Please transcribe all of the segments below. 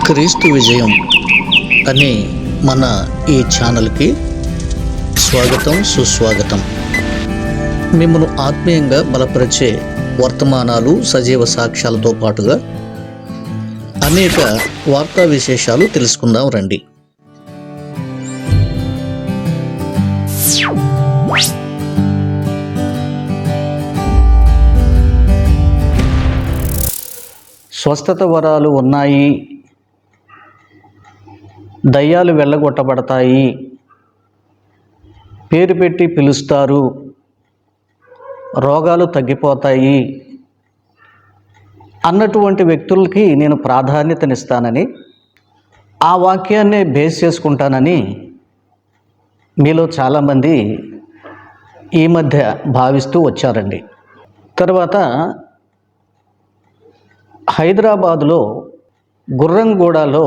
క్రీస్తు విజయం అనే మన ఈ ఛానల్కి స్వాగతం, సుస్వాగతం. మిమ్మల్ని ఆత్మీయంగా బలపరిచే వర్తమానాలు, సజీవ సాక్ష్యాలతో పాటుగా అనేక వార్తా విశేషాలు తెలుసుకుందాం రండి. స్వస్థత వరాలు ఉన్నాయి, దయ్యాలు వెళ్ళగొట్టబడతాయి, పేరు పెట్టి పిలుస్తారు, రోగాలు తగ్గిపోతాయి అన్నటువంటి వ్యక్తులకి నేను ప్రాధాన్యతనిస్తానని, ఆ వాక్యాన్నే బేస్ చేసుకుంటానని మీలో చాలామంది ఈ మధ్య భావిస్తూ వచ్చారండి. తర్వాత హైదరాబాదులో గుర్రంగూడలో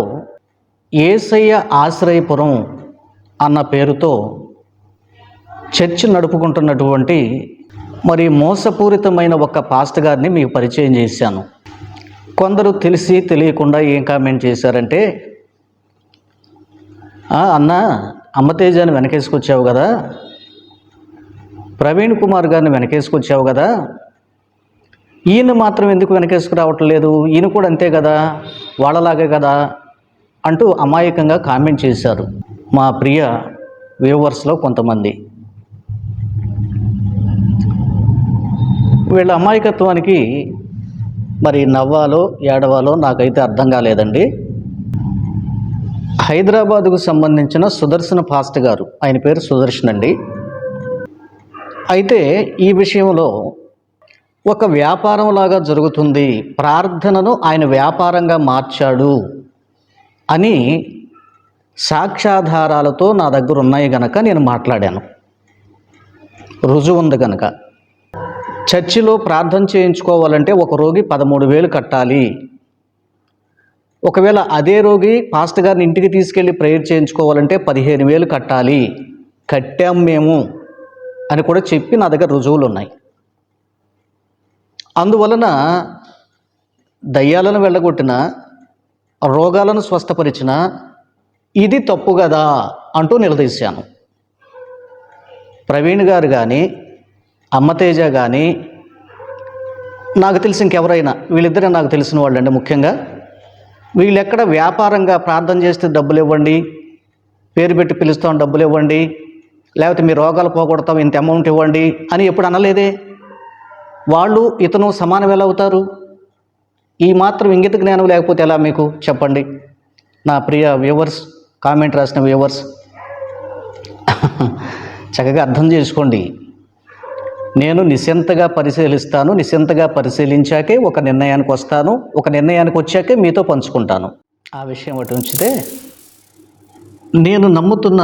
యేసయ్య ఆశ్రయపురం అన్న పేరుతో చర్చి నడుపుకుంటున్నటువంటి మోసపూరితమైన ఒక పాస్టర్ గారిని మీకు పరిచయం చేశాను. కొందరు తెలిసి తెలియకుండా ఏం కామెంట్ చేశారంటే, అన్న అమ్మతేజాన్ని వెనకేసుకొచ్చావు కదా, ప్రవీణ్ కుమార్ గారిని వెనకేసుకొచ్చావు కదా, ఈయన మాత్రం ఎందుకు వెనకేసుకురావటం లేదు, ఈయన కూడా అంతే కదా, వాళ్ళలాగే కదా అంటూ అమాయకంగా కామెంట్ చేశారు మా ప్రియ వ్యూవర్స్లో కొంతమంది. వీళ్ళ అమాయకత్వానికి నవ్వాలో ఏడవాలో నాకైతే అర్థం కాలేదండి. హైదరాబాదుకు సంబంధించిన సుదర్శన పాస్టర్ గారు, ఆయన పేరు సుదర్శన్ అండి. అయితే ఈ విషయంలో ఒక వ్యాపారం లాగా జరుగుతుంది, ప్రార్థనను ఆయన వ్యాపారంగా మార్చాడు అని సాక్ష్యాధారాలతో నా దగ్గర ఉన్నాయి గనక నేను మాట్లాడాను. రుజువు ఉంది గనక. చర్చిలో ప్రార్థన చేయించుకోవాలంటే ఒక రోగి 13,000 కట్టాలి. ఒకవేళ అదే రోగి పాస్టర్ గారిని ఇంటికి తీసుకెళ్ళి ప్రేయర్ చేయించుకోవాలంటే 15,000 కట్టాలి. కట్టాం మేము అని కూడా చెప్పి నా దగ్గర రుజువులు ఉన్నాయి. అందువలన దయ్యాలను వెళ్ళగొట్టిన, రోగాలను స్వస్థపరిచిన ఇది తప్పు కదా అంటూ నిలదీశాను. ప్రవీణ్ గారు కానీ, అమ్మతేజ కానీ, నాకు తెలిసి ఇంకెవరైనా, వీళ్ళిద్దరే నాకు తెలిసిన వాళ్ళండి. ముఖ్యంగా వీళ్ళెక్కడ వ్యాపారంగా ప్రార్థన చేస్తే డబ్బులు ఇవ్వండి, పేరు పెట్టి పిలుస్తాం డబ్బులు ఇవ్వండి, లేకపోతే మీ రోగాలు పోగొడతాం ఇంత అమౌంట్ ఇవ్వండి అని ఎప్పుడు అనలేదే. వాళ్ళు ఇతను సమానం ఎలా అవుతారు? ఈ మాత్రం ఇంగిత జ్ఞానం లేకపోతే ఎలా మీకు చెప్పండి నా ప్రియ వ్యూవర్స్, కామెంట్ రాసిన వ్యూవర్స్. చక్కగా అర్థం చేసుకోండి. నేను నిశ్చింతగా పరిశీలిస్తాను, నిశ్చింతగా పరిశీలించాకే ఒక నిర్ణయానికి వస్తాను, ఒక నిర్ణయానికి వచ్చాకే మీతో పంచుకుంటాను. ఆ విషయం అటు ఉంచితే, నేను నమ్ముతున్న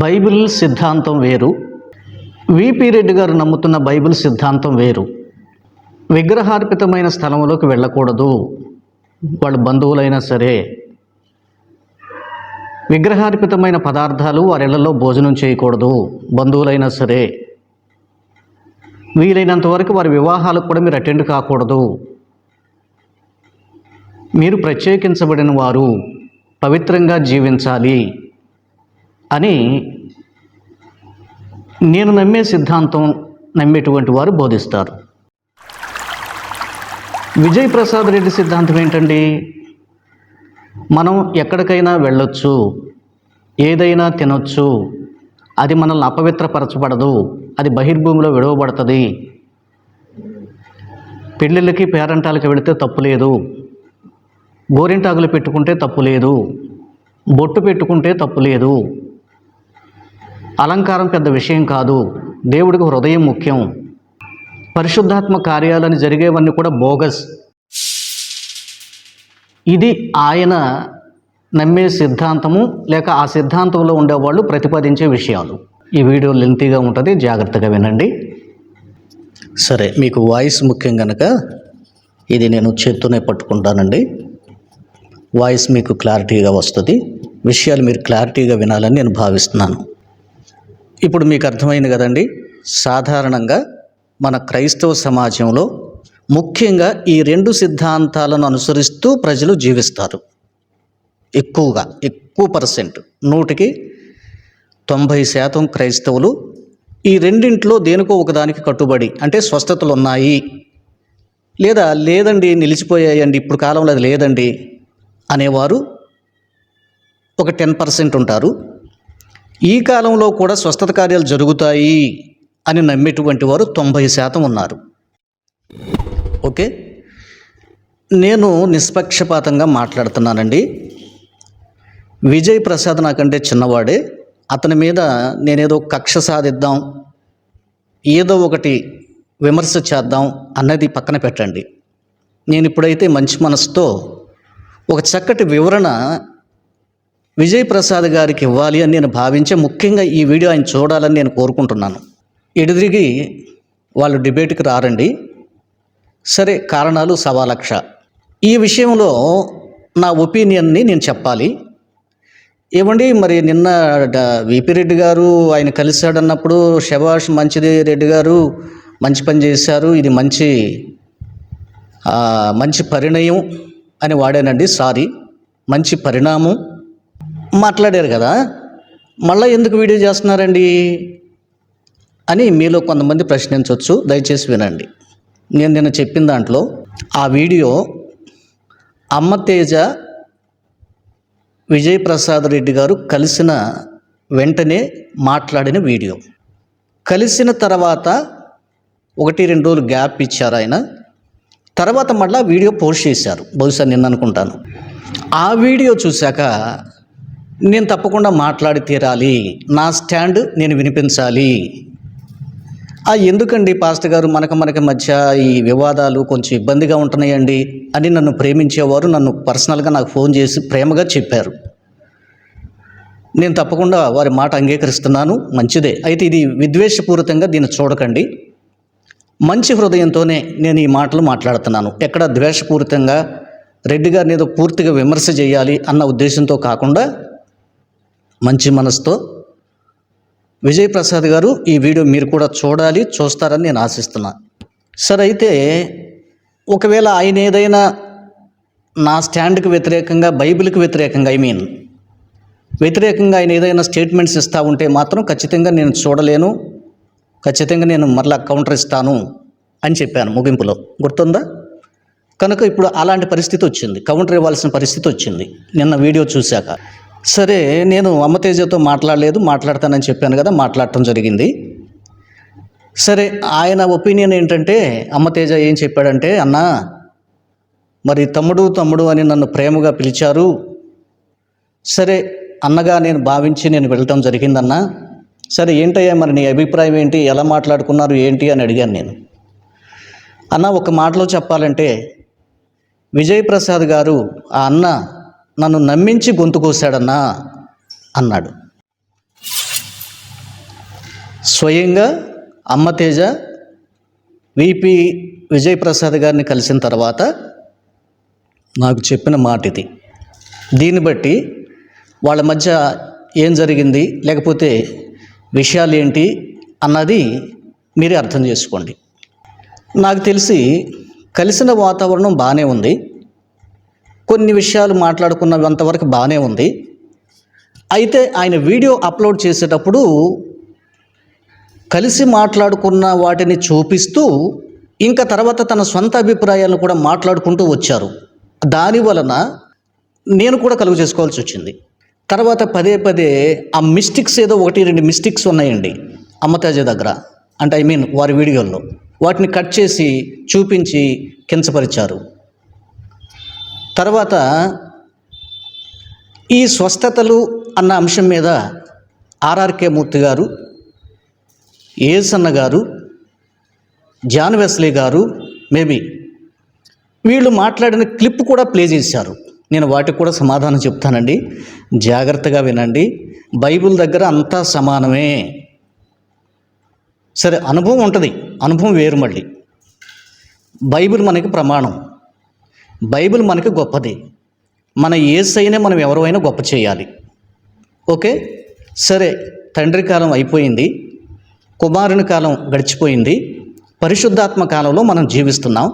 బైబిల్ సిద్ధాంతం వేరు, విపి రెడ్డి గారు నమ్ముతున్న బైబిల్ సిద్ధాంతం వేరు. విగ్రహార్పితమైన స్థలంలోకి వెళ్ళకూడదు, వాళ్ళ బంధువులైనా సరే. విగ్రహార్పితమైన పదార్థాలు వారి ఇళ్లలో భోజనం చేయకూడదు, బంధువులైనా సరే. వీలైనంత వరకు వారి వివాహాలకు కూడా మీరు అటెండ్ కాకూడదు. మీరు ప్రత్యేకించబడిన వారు, పవిత్రంగా జీవించాలి అని నేను నమ్మే సిద్ధాంతం నమ్మేటువంటి వారు బోధిస్తారు. విజయ్ ప్రసాద్ రెడ్డి సిద్ధాంతం ఏంటండి? మనం ఎక్కడికైనా వెళ్ళొచ్చు, ఏదైనా తినొచ్చు, అది మనల్ని అపవిత్రపరచబడదు, అది బహిర్భూమిలో విడవబడుతుంది. పెళ్ళిళ్ళకి పేరంటాలకి వెళితే తప్పు లేదు, గోరింటాకులు పెట్టుకుంటే తప్పు లేదు, బొట్టు పెట్టుకుంటే తప్పు లేదు, అలంకారం పెద్ద విషయం కాదు, దేవుడికి హృదయం ముఖ్యం, పరిశుద్ధాత్మ కార్యాలని జరిగేవన్నీ కూడా బోగస్. ఇది ఆయన నమ్మే సిద్ధాంతము, లేక ఆ సిద్ధాంతంలో ఉండేవాళ్ళు ప్రతిపాదించే విషయాలు. ఈ వీడియో లెంతీగా ఉంటుంది, జాగ్రత్తగా వినండి. సరే, మీకు వాయిస్ ముఖ్యం కనుక ఇది నేను చేత్తోనే పట్టుకుంటానండి. వాయిస్ మీకు క్లారిటీగా వస్తుంది, విషయాలు మీరు క్లారిటీగా వినాలని నేను భావిస్తున్నాను. ఇప్పుడు మీకు అర్థమైంది కదండి. సాధారణంగా మన క్రైస్తవ సమాజంలో ముఖ్యంగా ఈ రెండు సిద్ధాంతాలను అనుసరిస్తూ ప్రజలు జీవిస్తారు. ఎక్కువ పర్సెంట్ 90% క్రైస్తవులు ఈ రెండింట్లో దేనికో ఒకదానికి కట్టుబడి, అంటే స్వస్థతలు ఉన్నాయి లేదా లేదండి నిలిచిపోయాయండి ఇప్పుడు కాలంలో అది లేదండి అనేవారు ఒక 10% ఉంటారు. ఈ కాలంలో కూడా స్వస్థత కార్యాలు జరుగుతాయి అని నమ్మేటువంటి వారు 90% ఉన్నారు. ఓకే, నేను నిష్పక్షపాతంగా మాట్లాడుతున్నానండి. విజయ్ ప్రసాద్ నాకంటే చిన్నవాడే. అతని మీద నేనేదో కక్ష సాధిద్దాం, ఏదో ఒకటి విమర్శ చేద్దాం అన్నది పక్కన పెట్టండి. నేను ఇప్పుడైతే మంచి మనసుతో ఒక చక్కటి వివరణ విజయ్ ప్రసాద్ గారికి ఇవ్వాలి అని నేను భావించే, ముఖ్యంగా ఈ వీడియో ఆయన చూడాలని నేను కోరుకుంటున్నాను. ఎదురిగి వాళ్ళు డిబేట్కి రారండి. సరే, కారణాలు 1,00,000. ఈ విషయంలో నా ఒపీనియన్ని నేను చెప్పాలి. ఏమండి, మరి నిన్న విపి రెడ్డి గారు ఆయన కలిశాడన్నప్పుడు శభాష్ మంచిది రెడ్డి గారు, మంచి పని చేశారు, ఇది మంచి పరిణయం అని వాడానండి. సారీ, మంచి పరిణామం మాట్లాడారు కదా, మళ్ళీ ఎందుకు వీడియో చేస్తున్నారండి అని మీలో కొంతమంది ప్రశ్నించవచ్చు. దయచేసి వినండి. నేను నిన్న చెప్పిన దాంట్లో ఆ వీడియో అమ్మతేజ విజయ్ ప్రసాద్ రెడ్డి గారు కలిసిన వెంటనే మాట్లాడిన వీడియో. కలిసిన తర్వాత 1-2 రోజులు గ్యాప్ ఇచ్చారు ఆయన. తర్వాత మళ్ళీ వీడియో పోస్ట్ చేశారు, బహుశా నిన్న అనుకుంటాను. ఆ వీడియో చూశాక నేను తప్పకుండా మాట్లాడి తీరాలి, నా స్టాండ్ నేను వినిపించాలి. ఎందుకండి పాస్టర్ గారు మనకి మధ్య ఈ వివాదాలు కొంచెం ఇబ్బందిగా ఉంటున్నాయండి అని నన్ను ప్రేమించేవారు నన్ను పర్సనల్గా నాకు ఫోన్ చేసి ప్రేమగా చెప్పారు. నేను తప్పకుండా వారి మాట అంగీకరిస్తున్నాను, మంచిదే. అయితే ఇది విద్వేషపూరితంగా దీన్ని చూడకండి, మంచి హృదయంతోనే నేను ఈ మాటలు మాట్లాడుతున్నాను. ఎక్కడ ద్వేషపూరితంగా రెడ్డి గారిని ఏదో పూర్తిగా విమర్శ చేయాలి అన్న ఉద్దేశంతో కాకుండా మంచి మనసుతో, విజయ్ ప్రసాద్ గారు ఈ వీడియో మీరు కూడా చూడాలి, చూస్తారని నేను ఆశిస్తున్నాను. సరే, అయితే ఒకవేళ ఆయన ఏదైనా నా స్టాండ్కి వ్యతిరేకంగా, బైబిల్కి వ్యతిరేకంగా, వ్యతిరేకంగా ఆయన ఏదైనా స్టేట్మెంట్స్ ఇస్తూ ఉంటే మాత్రం ఖచ్చితంగా నేను చూడలేను, ఖచ్చితంగా నేను మరలా కౌంటర్ ఇస్తాను అని చెప్పాను ముగింపులో, గుర్తుందా? కనుక ఇప్పుడు అలాంటి పరిస్థితి వచ్చింది, కౌంటర్ ఇవ్వాల్సిన పరిస్థితి వచ్చింది నిన్న వీడియో చూశాక. సరే, నేను అమ్మతేజతో మాట్లాడతానని చెప్పాను కదా, మాట్లాడటం జరిగింది. సరే, ఆయన ఒపీనియన్ ఏంటంటే, అమ్మతేజ ఏం చెప్పాడంటే, అన్నా మరి తమ్ముడు అని నన్ను ప్రేమగా పిలిచారు, సరే అన్నగా నేను భావించి నేను వెళ్ళటం జరిగిందన్నా. సరే, ఏంటయ్యా మరి నీ అభిప్రాయం ఏంటి, ఎలా మాట్లాడుకున్నారు ఏంటి అని అడిగాను నేను. అన్న, ఒక మాటలో చెప్పాలంటే విజయ్ ప్రసాద్ గారు ఆ అన్న నన్ను నమ్మించి గొంతు కోసాడన్నా అన్నాడు. స్వయంగా అమ్మతేజ విపి విజయ్ ప్రసాద్ గారిని కలిసిన తర్వాత నాకు చెప్పిన మాట ఇది. దీన్ని బట్టి వాళ్ళ మధ్య ఏం జరిగింది, లేకపోతే విషయాలు ఏంటి అన్నది మీరే అర్థం చేసుకోండి. నాకు తెలిసి కలిసిన వాతావరణం బాగానే ఉంది, కొన్ని విషయాలు మాట్లాడుకున్నంతవరకు బాగానే ఉంది. అయితే ఆయన వీడియో అప్లోడ్ చేసేటప్పుడు కలిసి మాట్లాడుకున్న వాటిని చూపిస్తూ ఇంకా తర్వాత తన సొంత అభిప్రాయాలను కూడా మాట్లాడుకుంటూ వచ్చారు. దాని వలన నేను కూడా కలుగు చేసుకోవాల్సి వచ్చింది. తర్వాత పదే ఆ మిస్టేక్స్, ఏదో 1-2 మిస్టేక్స్ ఉన్నాయండి అమ్మతేజ దగ్గర, అంటే వారి వీడియోల్లో, వాటిని కట్ చేసి చూపించి కించపరిచారు. తర్వాత ఈ స్వస్థతలు అన్న అంశం మీద ఆర్ఆర్కే మూర్తి గారు, ఏసన్న గారు, జాన్ వెస్లీ గారు, మేబీ వీళ్ళు మాట్లాడిన క్లిప్ కూడా ప్లే చేశారు. నేను వాటికి కూడా సమాధానం చెప్తానండి, జాగ్రత్తగా వినండి. బైబిల్ దగ్గర అంతా సమానమే. సరే, అనుభవం ఉంటుంది, అనుభవం వేరు. మళ్ళీ బైబిల్ మనకి ప్రమాణం, బైబిల్ మనకి గొప్పది. మన యేసయ్యనే మనం ఎవరైనా గొప్ప చేయాలి. ఓకే, సరే, తండ్రి కాలం అయిపోయింది, కుమారుని కాలం గడిచిపోయింది, పరిశుద్ధాత్మ కాలంలో మనం జీవిస్తున్నాం.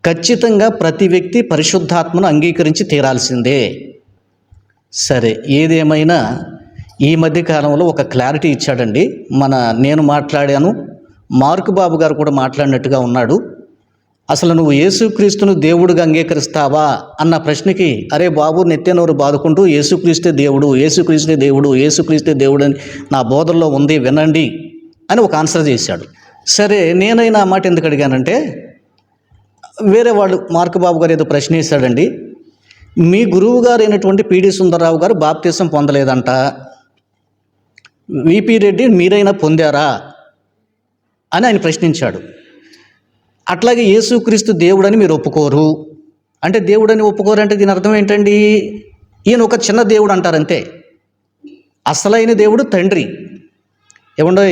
ఖచ్చితంగా ప్రతి వ్యక్తి పరిశుద్ధాత్మను అంగీకరించి తీరాల్సిందే. సరే, ఏదేమైనా ఈ మధ్య కాలంలో ఒక క్లారిటీ ఇచ్చాడండి. నేను మాట్లాడాను, మార్కు బాబు గారు కూడా మాట్లాడినట్టుగా ఉన్నాడు. అసలు నువ్వు యేసుక్రీస్తును దేవుడిగా అంగీకరిస్తావా అన్న ప్రశ్నకి, అరే బాబు నెత్తెనోరు బాదుకుంటూ యేసుక్రీస్తే దేవుడు, యేసుక్రీస్తే దేవుడు, యేసుక్రీస్తే దేవుడు అని నా బోధల్లో ఉంది, వినండి అని ఒక ఆన్సర్ చేశాడు. సరే, నేనైనా ఆ మాట ఎందుకు అడిగానంటే, వేరే వాళ్ళు మార్కు బాబు గారు ఏదో ప్రశ్న వేశాడండి. మీ గురువు గారు అయినటువంటి పిడి సుందరరావు గారు బాప్తిసం పొందలేదంట, విపి రెడ్డి మీరైనా పొందారా అని ఆయన ప్రశ్నించాడు. అట్లాగే యేసుక్రీస్తు దేవుడని మీరు ఒప్పుకోరు అంటే, దేవుడని ఒప్పుకోరు అంటే దీని అర్థం ఏంటండి? ఈయన ఒక చిన్న దేవుడు అంటారంతే. అసలైన దేవుడు తండ్రి. ఏమండో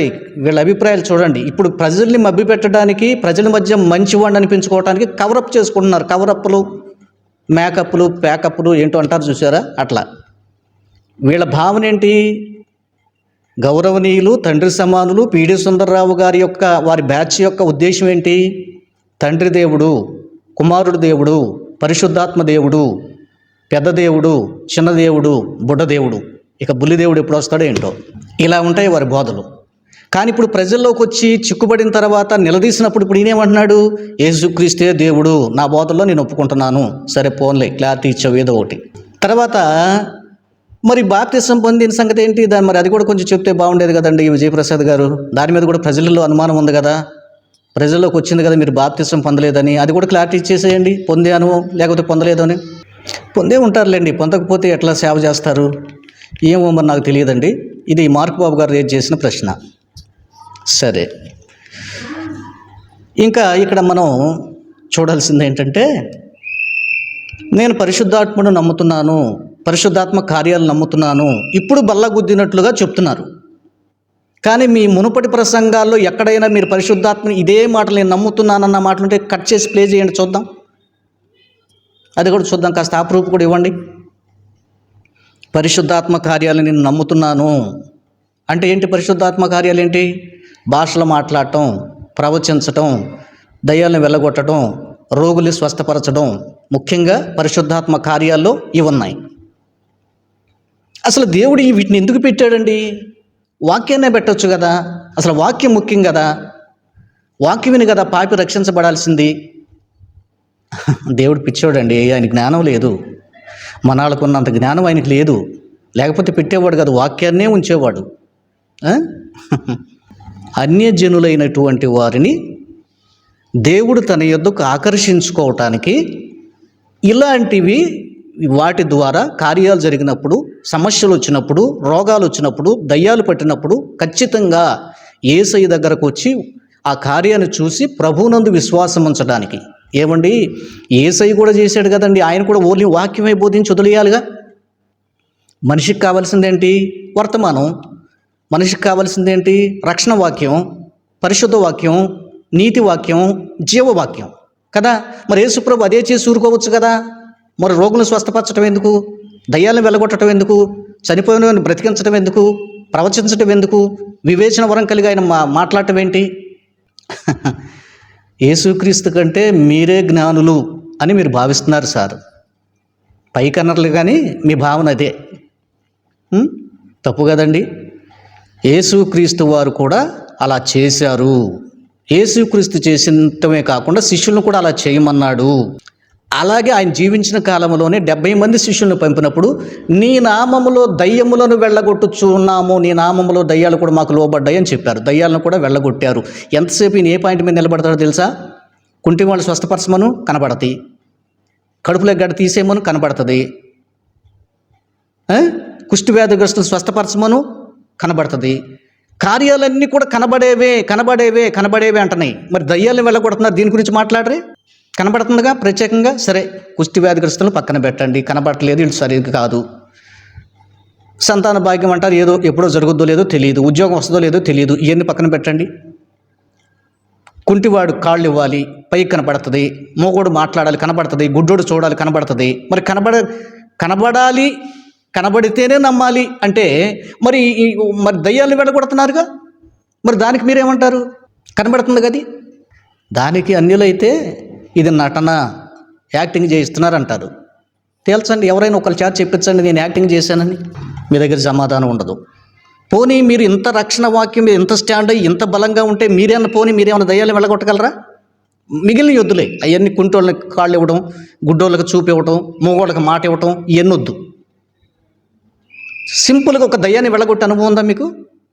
వీళ్ళ అభిప్రాయాలు చూడండి. ఇప్పుడు ప్రజల్ని మభ్యపెట్టడానికి, ప్రజల మధ్య మంచివాడిని అనిపించుకోవడానికి కవరప్ చేసుకుంటున్నారు. కవరప్లు, మేకప్లు, ప్యాకప్లు ఏంటో అంటారు చూసారా, అట్లా. వీళ్ళ భావన ఏంటి? గౌరవనీయులు, తండ్రి సమానులు పిడి సుందరరావు గారి యొక్క వారి బ్యాచ్ యొక్క ఉద్దేశం ఏంటి? తండ్రి దేవుడు, కుమారుడు దేవుడు, పరిశుద్ధాత్మ దేవుడు, పెద్ద దేవుడు, చిన్న దేవుడు, బుడ్డ దేవుడు, ఇక బుల్లి దేవుడు ఎప్పుడు వస్తాడో ఏంటో, ఇలా ఉంటాయి వారి బోధలు. కానీ ఇప్పుడు ప్రజల్లోకి వచ్చి చిక్కుబడిన తర్వాత నిలదీసినప్పుడు ఇప్పుడు ఈయనేమంటున్నాడు? యేసుక్రీస్తే దేవుడు, నా బోధల్లో నేను ఒప్పుకుంటున్నాను. సరే పోన్లే, క్లారిటీ ఇచ్చావు ఏదో ఒకటి. తర్వాత మరి బాప్తిసం పొందిన సంగతి ఏంటి? మరి అది కూడా కొంచెం చెప్తే బాగుండేది కదండి విజయప్రసాద్ గారు. దాని మీద కూడా ప్రజలలో అనుమానం ఉంది కదా, ప్రజల్లోకి వచ్చింది కదా మీరు బాప్తిసం పొందలేదని. అది కూడా క్లారిటీ ఇచ్చేసేయండి, పొందాను లేకపోతే పొందలేదు అని. పొందే ఉంటారులేండి, పొందకపోతే ఎట్లా సేవ చేస్తారు ఏమో మరి నాకు తెలియదండి. ఇది మార్కు బాబు గారు రేజ్ చేసిన ప్రశ్న. సరే, ఇంకా ఇక్కడ మనం చూడాల్సింది ఏంటంటే, నేను పరిశుద్ధాత్మను నమ్ముతున్నాను, పరిశుద్ధాత్మ కార్యాలు నమ్ముతున్నాను, ఇప్పుడు బల్లగుద్దినట్లుగా చెప్తున్నారు. కానీ మీ మునుపటి ప్రసంగాల్లో ఎక్కడైనా మీరు పరిశుద్ధాత్మని ఇదే మాటలు నేను నమ్ముతున్నానన్న మాటలుంటే కట్ చేసి ప్లే చేయండి, చూద్దాం. అది కూడా చూద్దాం, కాస్త ఆ ప్రూఫ్ కూడా ఇవ్వండి. పరిశుద్ధాత్మ కార్యాలు నేను నమ్ముతున్నాను అంటే ఏంటి? పరిశుద్ధాత్మ కార్యాలు ఏంటి? భాషలు మాట్లాడటం, ప్రవచించటం, దయ్యాలను వెళ్ళగొట్టడం, రోగుల్ని స్వస్థపరచడం, ముఖ్యంగా పరిశుద్ధాత్మ కార్యాల్లో ఇవి ఉన్నాయి. అసలు దేవుడు వీటిని ఎందుకు పెట్టాడండి? వాక్యాన్నే పెట్టవచ్చు కదా. అసలు వాక్యం ముఖ్యం కదా, వాక్యమిని కదా పాపి రక్షించబడాల్సింది. దేవుడు పిచ్చోడండి, ఆయన జ్ఞానం లేదు. మనాళ్ళకున్నంత జ్ఞానం ఆయనకి లేదు, లేకపోతే పెట్టేవాడు కాదు, వాక్యాన్నే ఉంచేవాడు. అన్యజనులైనటువంటి వారిని దేవుడు తన యొద్దకు ఆకర్షించుకోవటానికి ఇలాంటివి, వాటి ద్వారా కార్యాలు జరిగినప్పుడు, సమస్యలు వచ్చినప్పుడు, రోగాలు వచ్చినప్పుడు, దయ్యాలు పట్టినప్పుడు ఖచ్చితంగా యేసయ్య దగ్గరకు వచ్చి ఆ కార్యాన్ని చూసి ప్రభువునందు విశ్వాసం ఉంచడానికి. ఏమండి, యేసయ్య కూడా చేశాడు కదండి, ఆయన కూడా ఓన్లీ వాక్యమే బోధించి వదిలేయాలిగా. మనిషికి కావాల్సిందేంటి? వర్తమానం. మనిషికి కావాల్సిందేంటి? రక్షణ వాక్యం, పరిశుద్ధ వాక్యం, నీతి వాక్యం, జీవవాక్యం కదా. మరి యేసుప్రభు అదే చేసి ఊరుకోవచ్చు కదా. మరి రోగులను స్వస్థపరచడం ఎందుకు? దయ్యాలను వెళ్ళగొట్టడం ఎందుకు? చనిపోయిన బ్రతికించడం ఎందుకు? ప్రవచించడం ఎందుకు? వివేచన వరం కలిగి ఆయన మాట్లాడటం ఏంటి? యేసుక్రీస్తు కంటే మీరే జ్ఞానులు అని మీరు భావిస్తున్నారు సార్. పైకన్నర్లు కానీ మీ భావన అదే. తప్పు కదండి. యేసుక్రీస్తు వారు కూడా అలా చేశారు. యేసుక్రీస్తు చేసినమే కాకుండా శిష్యులను కూడా అలా చేయమన్నాడు. అలాగే ఆయన జీవించిన కాలంలోనే 70 మంది శిష్యులను పంపినప్పుడు, నీ నామములో దయ్యములను వెళ్ళగొట్టుచున్నాము, నీ నామములో దయ్యాలు కూడా మాకు లోబడ్డాయి అని చెప్పారు. దయ్యాలను కూడా వెళ్ళగొట్టారు. ఎంతసేపు ఈయన ఏ పాయింట్ మీద నిలబడతాడో తెలుసా? కుంటి వాళ్ళు స్వస్థపరచమను కనబడతాయి, కడుపులో గడ్డ తీసేయమను కనబడుతుంది, కుష్టి వ్యాధిగ్రస్తులు స్వస్థపరచమను కనబడుతుంది. కార్యాలన్నీ కూడా కనబడేవే కనబడేవే కనబడేవే అంటున్నాయి. మరి దయ్యాలను వెళ్ళగొడుతున్నారు, దీని గురించి మాట్లాడరే? కనబడుతుందిగా ప్రత్యేకంగా. సరే, కుష్టి వ్యాధిగ్రస్తులను పక్కన పెట్టండి, కనబడట్లేదు, వీళ్ళు సరిగ్గా కాదు. సంతాన భాగ్యం అంటారు, ఏదో ఎప్పుడో జరుగుద్దో లేదో తెలియదు, ఉద్యోగం వస్తుందో లేదో తెలియదు, ఇవన్నీ పక్కన పెట్టండి. కుంటివాడు కాళ్ళు ఇవ్వాలి, పైకి కనబడుతుంది, మోగోడు మాట్లాడాలి కనబడుతుంది, గుడ్డోడు చూడాలి కనబడుతుంది. మరి కనబడాలి, కనబడితేనే నమ్మాలి అంటే మరి దయ్యాలను వెళ్ళగొడుతున్నారుగా. మరి దానికి మీరేమంటారు? కనబడుతుంది కదా. దానికి అన్యులైతే ఇది నటన, యాక్టింగ్ చేయిస్తున్నారంటారు. తేల్చండి, ఎవరైనా ఒకరి చేత చెప్పించండి నేను యాక్టింగ్ చేశానని. మీ దగ్గర సమాధానం ఉండదు. పోనీ మీరు ఇంత రక్షణ వాక్యం, మీరు ఇంత స్టాండ్ అయ్యి ఇంత బలంగా ఉంటే మీరేమన్నా దయ్యాలను వెళ్ళగొట్టగలరా? మిగిలిన యొద్దులే, అవన్నీ కుంటోళ్ళకి కాళ్ళు ఇవ్వడం, గుడ్డోళ్ళకి చూపు ఇవ్వటం, మూగోళ్ళకి మాట ఇవ్వటం, ఇవన్నీ వద్దు. సింపుల్గా ఒక దయ్యాన్ని వెళ్ళగొట్టే అనుభవం ఉందా మీకు?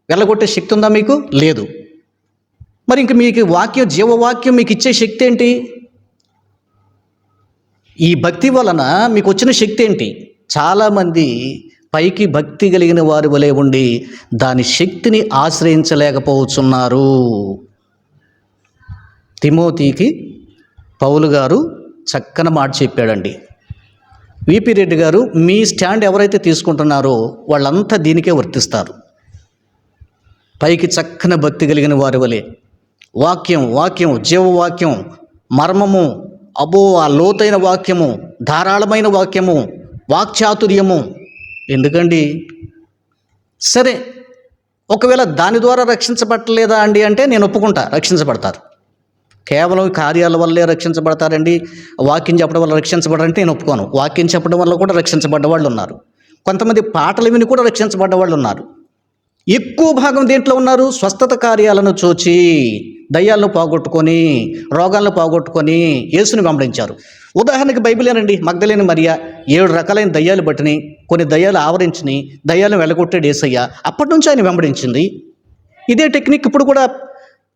వెళ్ళగొట్టే శక్తి ఉందా మీకు? లేదు. మరి ఇంక మీకు వాక్యం, జీవవాక్యం మీకు ఇచ్చే శక్తి ఏంటి? ఈ భక్తి వలన మీకు వచ్చిన శక్తి ఏంటి? చాలామంది పైకి భక్తి కలిగిన వారి వలె ఉండి దాని శక్తిని ఆశ్రయించలేకపోతున్నారు. తిమోతికి పౌలు గారు చక్కని మాట చెప్పాడండి. విపి రెడ్డి గారు, మీ స్టాండ్ ఎవరైతే తీసుకుంటున్నారో వాళ్ళంతా దీనికే వర్తిస్తారు. పైకి చక్కని భక్తి కలిగిన వారి వలె వాక్యం జీవవాక్యం, మర్మము, అబో ఆ లోతైన వాక్యము, ధారాళమైన వాక్యము, వాక్చాతుర్యము. ఎందుకండి? సరే, ఒకవేళ దాని ద్వారా రక్షించబట్టలేదా అండి అంటే నేను ఒప్పుకుంటా, రక్షించబడతారు. కేవలం కార్యాల వల్లే రక్షించబడతారండి, వాక్యం చెప్పడం వల్ల రక్షించబడారంటే నేను ఒప్పుకోను. వాక్యం చెప్పడం వల్ల కూడా రక్షించబడ్డ వాళ్ళు ఉన్నారు. కొంతమంది పాటలు విని కూడా రక్షించబడ్డ వాళ్ళు ఉన్నారు. ఎక్కువ భాగం దేంట్లో ఉన్నారు? స్వస్థత కార్యాలను చూచి దయ్యాలను పోగొట్టుకొని, రోగాలను పోగొట్టుకొని యేసుని వెంబడించారు. ఉదాహరణకి బైబిలేనండి. మగ్దలేని మరియా 7 రకాలైన దయ్యాలు బట్టిని, కొన్ని దయ్యాలు ఆవరించిని, దయ్యాలను వెళ్ళగొట్టాడు యేసయ్య. అప్పటి నుంచి ఆయన వెంబడించింది. ఇదే టెక్నిక్ ఇప్పుడు కూడా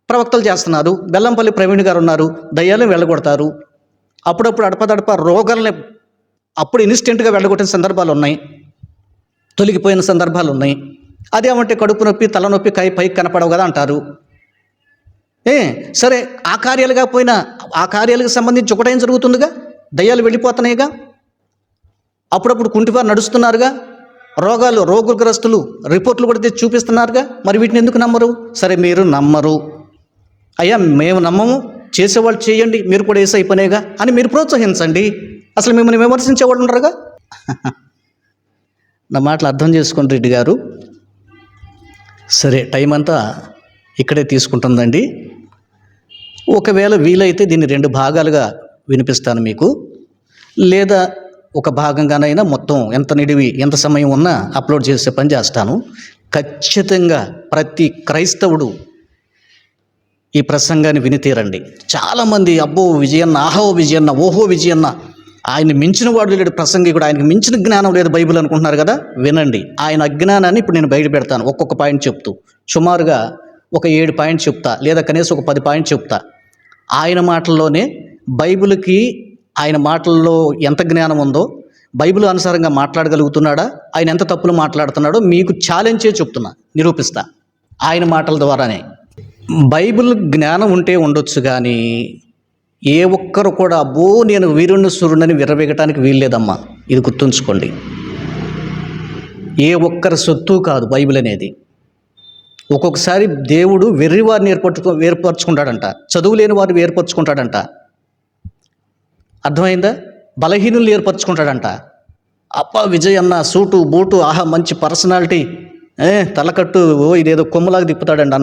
ప్రవక్తలు చేస్తున్నారు. బెల్లంపల్లి ప్రవీణ్ గారు ఉన్నారు, దయ్యాలను వెళ్ళగొడతారు. అప్పుడప్పుడు అడపదడప రోగాలని అప్పుడు ఇన్స్టెంట్గా వెళ్ళగొట్టిన సందర్భాలు ఉన్నాయి, తొలగిపోయిన సందర్భాలు ఉన్నాయి. అదేమంటే కడుపు నొప్పి, తలనొప్పి పైకి కనపడవు కదా అంటారు. సరే, ఆ కార్యాలు కాకపోయినా ఆ కార్యాలకు సంబంధించి ఒకటేం జరుగుతుందిగా, దయ్యాలు వెళ్ళిపోతున్నాయిగా. అప్పుడప్పుడు కుంటివారు నడుస్తున్నారుగా, రోగుగ్రస్తులు రిపోర్ట్లు కూడా తెచ్చి చూపిస్తున్నారుగా. మరి వీటిని ఎందుకు నమ్మరు? సరే, మీరు నమ్మరు, అయ్యా మేము నమ్మము, చేసేవాళ్ళు చేయండి, మీరు కూడా వేసే అయిపోయినాయిగా అని మీరు ప్రోత్సహించండి. అసలు మిమ్మల్ని విమర్శించేవాళ్ళు ఉండరుగా. నా మాటలు అర్థం చేసుకోండి రెడ్డి గారు. సరే, టైం అంతా ఇక్కడే తీసుకుంటుందండి. ఒకవేళ వీలైతే దీన్ని 2 భాగాలుగా వినిపిస్తాను మీకు, లేదా ఒక భాగంగానైనా మొత్తం ఎంత సమయం ఉన్నా అప్లోడ్ చేసే పని చేస్తాను. ఖచ్చితంగా ప్రతి క్రైస్తవుడు ఈ ప్రసంగాన్ని వినితీరండి. చాలామంది అబ్బో విజయన్న, ఆహో విజయన్న, ఓహో విజయన్న, ఆయన మించిన వాడు లేడు ప్రసంగికుడు, ఆయనకు మించిన జ్ఞానం లేదు బైబిల్ అనుకుంటున్నారు కదా. వినండి, ఆయన అజ్ఞానాన్ని ఇప్పుడు నేను బయట పెడతాను. ఒక్కొక్క పాయింట్ చెప్తూ సుమారుగా ఒక 7 పాయింట్ చెప్తా, లేదా కనీసం ఒక 10 పాయింట్ చెప్తా. ఆయన మాటల్లోనే బైబిల్కి, ఆయన మాటల్లో ఎంత జ్ఞానం ఉందో, బైబిల్ అనుసారంగా మాట్లాడగలుగుతున్నాడా, ఆయన ఎంత తప్పులు మాట్లాడుతున్నాడో మీకు ఛాలెంజే చెప్తున్నా, నిరూపిస్తా ఆయన మాటల ద్వారానే. బైబిల్ జ్ఞానం ఉంటే ఉండొచ్చు కానీ ఏ ఒక్కరు కూడా అబ్బో నేను వీరుణ్ణి సూర్యుడని విర్రవేగటానికి వీల్లేదమ్మా. ఇది గుర్తుంచుకోండి. ఏ ఒక్కరి సొత్తు కాదు బైబిల్ అనేది. ఒక్కొక్కసారి దేవుడు వెర్రివారిని ఏర్పరచుకుంటాడంట, చదువు లేని వారిని ఏర్పరచుకుంటాడంట, అర్థమైందా? బలహీనులు ఏర్పరచుకుంటాడంట. అప్ప విజయన్న సూటు బూటు, ఆహా మంచి పర్సనాలిటీ, తలకట్టు ఇదేదో కొమ్ములాగా తిప్పుతాడండి,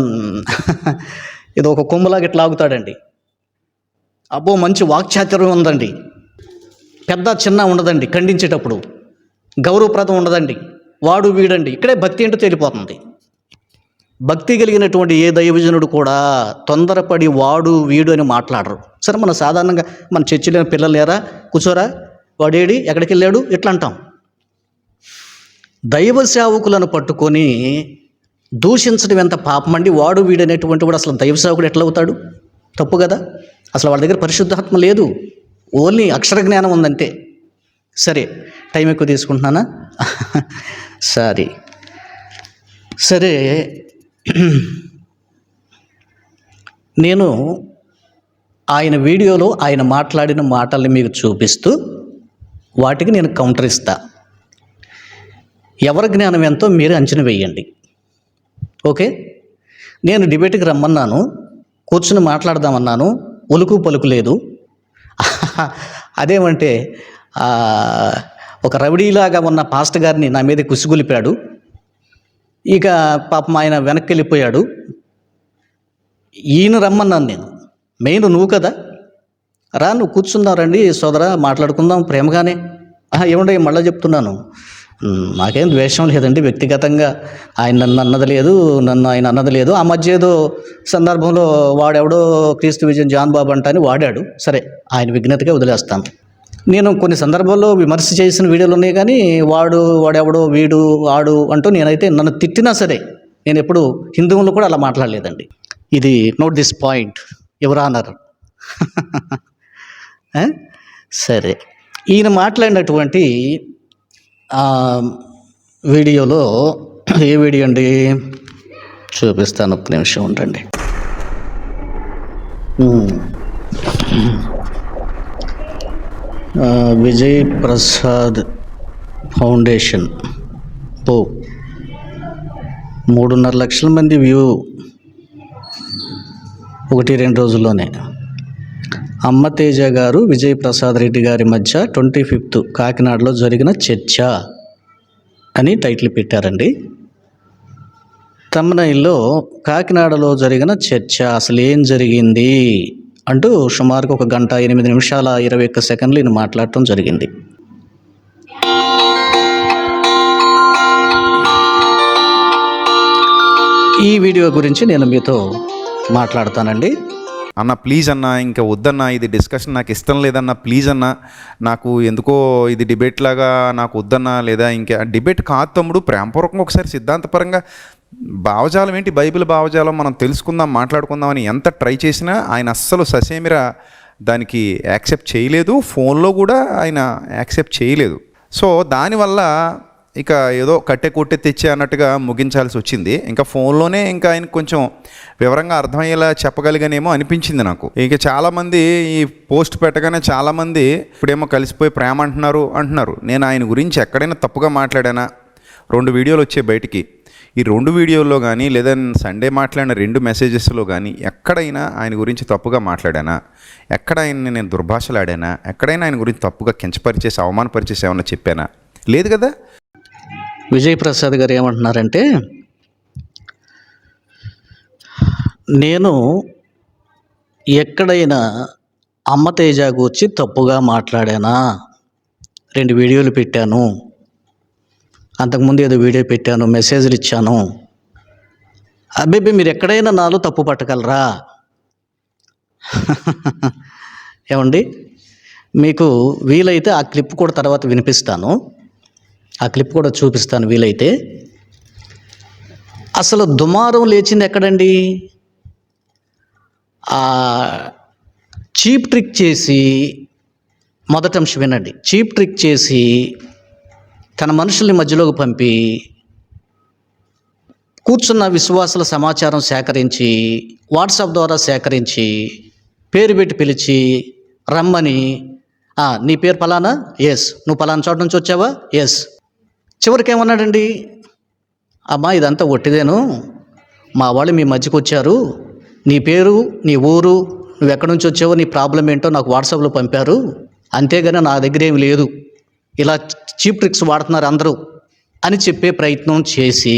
ఇది ఒక కొమ్ములాగా ఇట్లా ఆగుతాడండి. అబ్బో మంచి వాక్చాతుర్యం ఉందండి, పెద్ద చిన్న ఉండదండి, ఖండించేటప్పుడు గౌరవప్రదం ఉండదండి, వాడు వీడండి. ఇక్కడే భక్తి ఏంటో తేలిపోతుంది. భక్తి కలిగినటువంటి ఏ దైవజనుడు కూడా తొందరపడి వాడు వీడు అని మాట్లాడరు. సరే, మనం సాధారణంగా మన చర్చిలో పిల్లలు లేరా, కూర్చోరా, వాడేడి, ఎక్కడికి వెళ్ళాడు, ఇట్లా అంటాం. దైవ సేవకులను పట్టుకొని దూషించడం ఎంత పాపమండి. వాడు వీడు అనేటువంటి వాడు అసలు దైవ సేవకుడు ఎట్లా అవుతాడు? తప్పు కదా. అసలు వాళ్ళ దగ్గర పరిశుద్ధాత్మ లేదు, ఓన్లీ అక్షర జ్ఞానం ఉందంటే. సరే, టైం ఎక్కువ తీసుకుంటున్నానా? సరే, నేను ఆయన వీడియోలో ఆయన మాట్లాడిన మాటల్ని మీకు చూపిస్తూ వాటికి నేను కౌంటర్ ఇస్తా. ఎవరి జ్ఞానం ఎంతో మీరు అంచనా వేయండి. ఓకే, నేను డిబేట్కి రమ్మన్నాను, కూర్చుని మాట్లాడదామన్నాను, ఉలుకు పలుకు లేదు. అదేమంటే ఒక రౌడీలాగా ఉన్న పాస్టర్ గారిని నా మీద కుసిగొలిపాడు. ఇక పాపం ఆయన వెనక్కి వెళ్ళిపోయాడు. ఈయన రమ్మన్నాను నేను, మెయిన్ నువ్వు కదా, రా నువ్వు కూర్చున్నారండి సోదరా, మాట్లాడుకుందాం ప్రేమగానే. ఏమండి మళ్ళీ చెప్తున్నాను, నాకేం ద్వేషం లేదండి, వ్యక్తిగతంగా ఆయన నన్ను అన్నది లేదు, నన్ను ఆయన అన్నది లేదు. ఆ మధ్య ఏదో సందర్భంలో వాడెవడో క్రీస్తు విజయం జాన్ బాబు అంట అని వాడాడు, సరే ఆయన విఘ్నతగా వదిలేస్తాను. నేను కొన్ని సందర్భాల్లో విమర్శ చేసిన వీడియోలు ఉన్నాయి, కానీ వాడెవడో వీడు ఆడు అంటూ నేనైతే నన్ను తిట్టినా సరే నేను ఎప్పుడు హిందువులు కూడా అలా మాట్లాడలేదండి. ఇది నోట్ దిస్ పాయింట్ ఎవరు అన్నారు. సరే, ఈయన మాట్లాడినటువంటి వీడియోలో, ఏ వీడియో అండి చూపిస్తాను, ఒక్క నిమిషం ఉండండి. విజయ్ ప్రసాద్ ఫౌండేషన్ 3.5 లక్షల మంది వ్యూ 1-2 రోజుల్లోనే. అమ్మ తేజ గారు విజయ్ ప్రసాద్ రెడ్డి గారి మధ్య 25th కాకినాడలో జరిగిన చర్చ అని టైటిల్ పెట్టారండి. తమ్నైల్లో కాకినాడలో జరిగిన చర్చ అసలు ఏం జరిగింది అంటూ సుమారుగా 1 గంట 8 నిమిషాల 21 సెకండ్లు ఈయన మాట్లాడటం జరిగింది. ఈ వీడియో గురించి నేను మీతో మాట్లాడతానండి. అన్న ప్లీజ్ అన్న, ఇంకా వద్దన్న, ఇది డిస్కషన్ నాకు ఇష్టం లేదన్న, ప్లీజ్ అన్న, నాకు ఎందుకో ఇది డిబేట్ లాగా నాకు వద్దన్న, లేదా ఇంకా డిబేట్ కాదు తమ్ముడు, ప్రేమపూర్వకంగా ఒకసారి సిద్ధాంతపరంగా భావజాలం ఏంటి, బైబిల్ భావజాలం మనం తెలుసుకుందాం, మాట్లాడుకుందామని ఎంత ట్రై చేసినా ఆయన అస్సలు ససేమిరా దానికి యాక్సెప్ట్ చేయలేదు. ఫోన్లో కూడా ఆయన యాక్సెప్ట్ చేయలేదు. సో దానివల్ల ఇక ఏదో కట్టె కొట్టే తెచ్చే అన్నట్టుగా ముగించాల్సి వచ్చింది. ఇంకా ఫోన్లోనే ఇంకా ఆయన కొంచెం వివరంగా అర్థమయ్యేలా చెప్పగలిగానేమో అనిపించింది నాకు. ఇక చాలామంది ఈ పోస్ట్ పెట్టగానే చాలామంది ఇప్పుడేమో కలిసిపోయి ప్రేమ అంటున్నారు. నేను ఆయన గురించి ఎక్కడైనా తప్పుగా మాట్లాడానా? 2 వీడియోలు వచ్చాయి బయటికి. ఈ 2 వీడియోల్లో కానీ లేదా సండే మాట్లాడిన 2 మెసేజెస్లో కానీ ఎక్కడైనా ఆయన గురించి తప్పుగా మాట్లాడానా? ఎక్కడ ఆయన్ని నేను దుర్భాషలాడానా? ఎక్కడైనా ఆయన గురించి తప్పుగా కించపరిచేసి అవమానపరిచేసి ఏమన్నా చెప్పానా? లేదు కదా. విజయ్ ప్రసాద్ గారు ఏమంటున్నారంటే, నేను ఎక్కడైనా అమ్మ తేజ గురించి తప్పుగా మాట్లాడానా? 2 వీడియోలు పెట్టాను, అంతకుముందు ఏదో వీడియో పెట్టాను, మెసేజ్లు ఇచ్చాను. అబ్బే మీరు ఎక్కడైనా నాలో తప్పు పట్టగలరా? ఏమండి, మీకు వీలైతే ఆ క్లిప్ కూడా తర్వాత వినిపిస్తాను, ఆ క్లిప్ కూడా చూపిస్తాను వీలైతే. అసలు దుమారం లేచింది ఎక్కడండి? చీప్ ట్రిక్ చేసి, మొదటి అంశం వినండి, చీప్ ట్రిక్ చేసి తన మనుషుల్ని మధ్యలోకి పంపి కూర్చున్న విశ్వాసుల సమాచారం సేకరించి, వాట్సాప్ ద్వారా సేకరించి, పేరు పెట్టి పిలిచి రమ్మని, నీ పేరు పలానా? ఎస్. నువ్వు పలానా చోట నుంచి వచ్చావా? ఎస్. చివరికి ఏమన్నాడండి? అమ్మా ఇదంతా ఒట్టిదేను, మా వాళ్ళు మీ మధ్యకి వచ్చారు, నీ పేరు, నీ ఊరు, నువ్వు ఎక్కడి నుంచి వచ్చావో, నీ ప్రాబ్లం ఏంటో నాకు వాట్సాప్లో పంపారు, అంతేగాని నా దగ్గర ఏమి లేదు, ఇలా చీప్ ట్రిక్స్ వాడుతున్నారు అందరూ అని చెప్పే ప్రయత్నం చేసి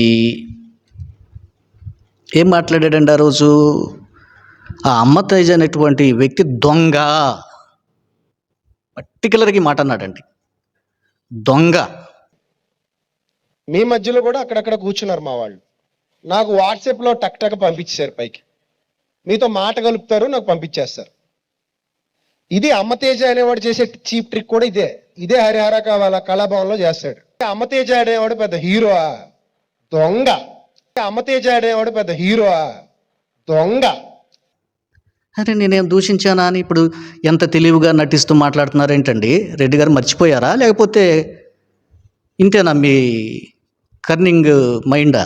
ఏం మాట్లాడాడండి ఆ రోజు? ఆ అమ్మ తేజ అనేటువంటి వ్యక్తి దొంగ, పర్టికులర్గా మాట అన్నాడండి, దొంగ. మీ మధ్యలో కూడా అక్కడక్కడ కూర్చున్నారు మా వాళ్ళు, నాకు వాట్సాప్లో టక్ పంపించారు పైకి, మీతో మాట కలుపుతారు, నాకు పంపించేస్తారు. ఇది అమ్మతేజ అనేవాడు చేసే చీప్ ట్రిక్ కూడా ఇదే హరిహర కళాభవన్లో చేస్తాడు. అమ్మతేజ అనేవాడు పెద్ద హీరోవా? దొంగ. అమ్మతేజ అనేవాడు పెద్ద హీరోవా? దొంగ. అరే నేనేం దూషించానా అని ఇప్పుడు ఎంత తెలివిగా నటిస్తూ మాట్లాడుతున్నారేంటండి? రెడ్డి గారు మర్చిపోయారా, లేకపోతే ఇంతేనా మీ కర్నింగ్ మైండా?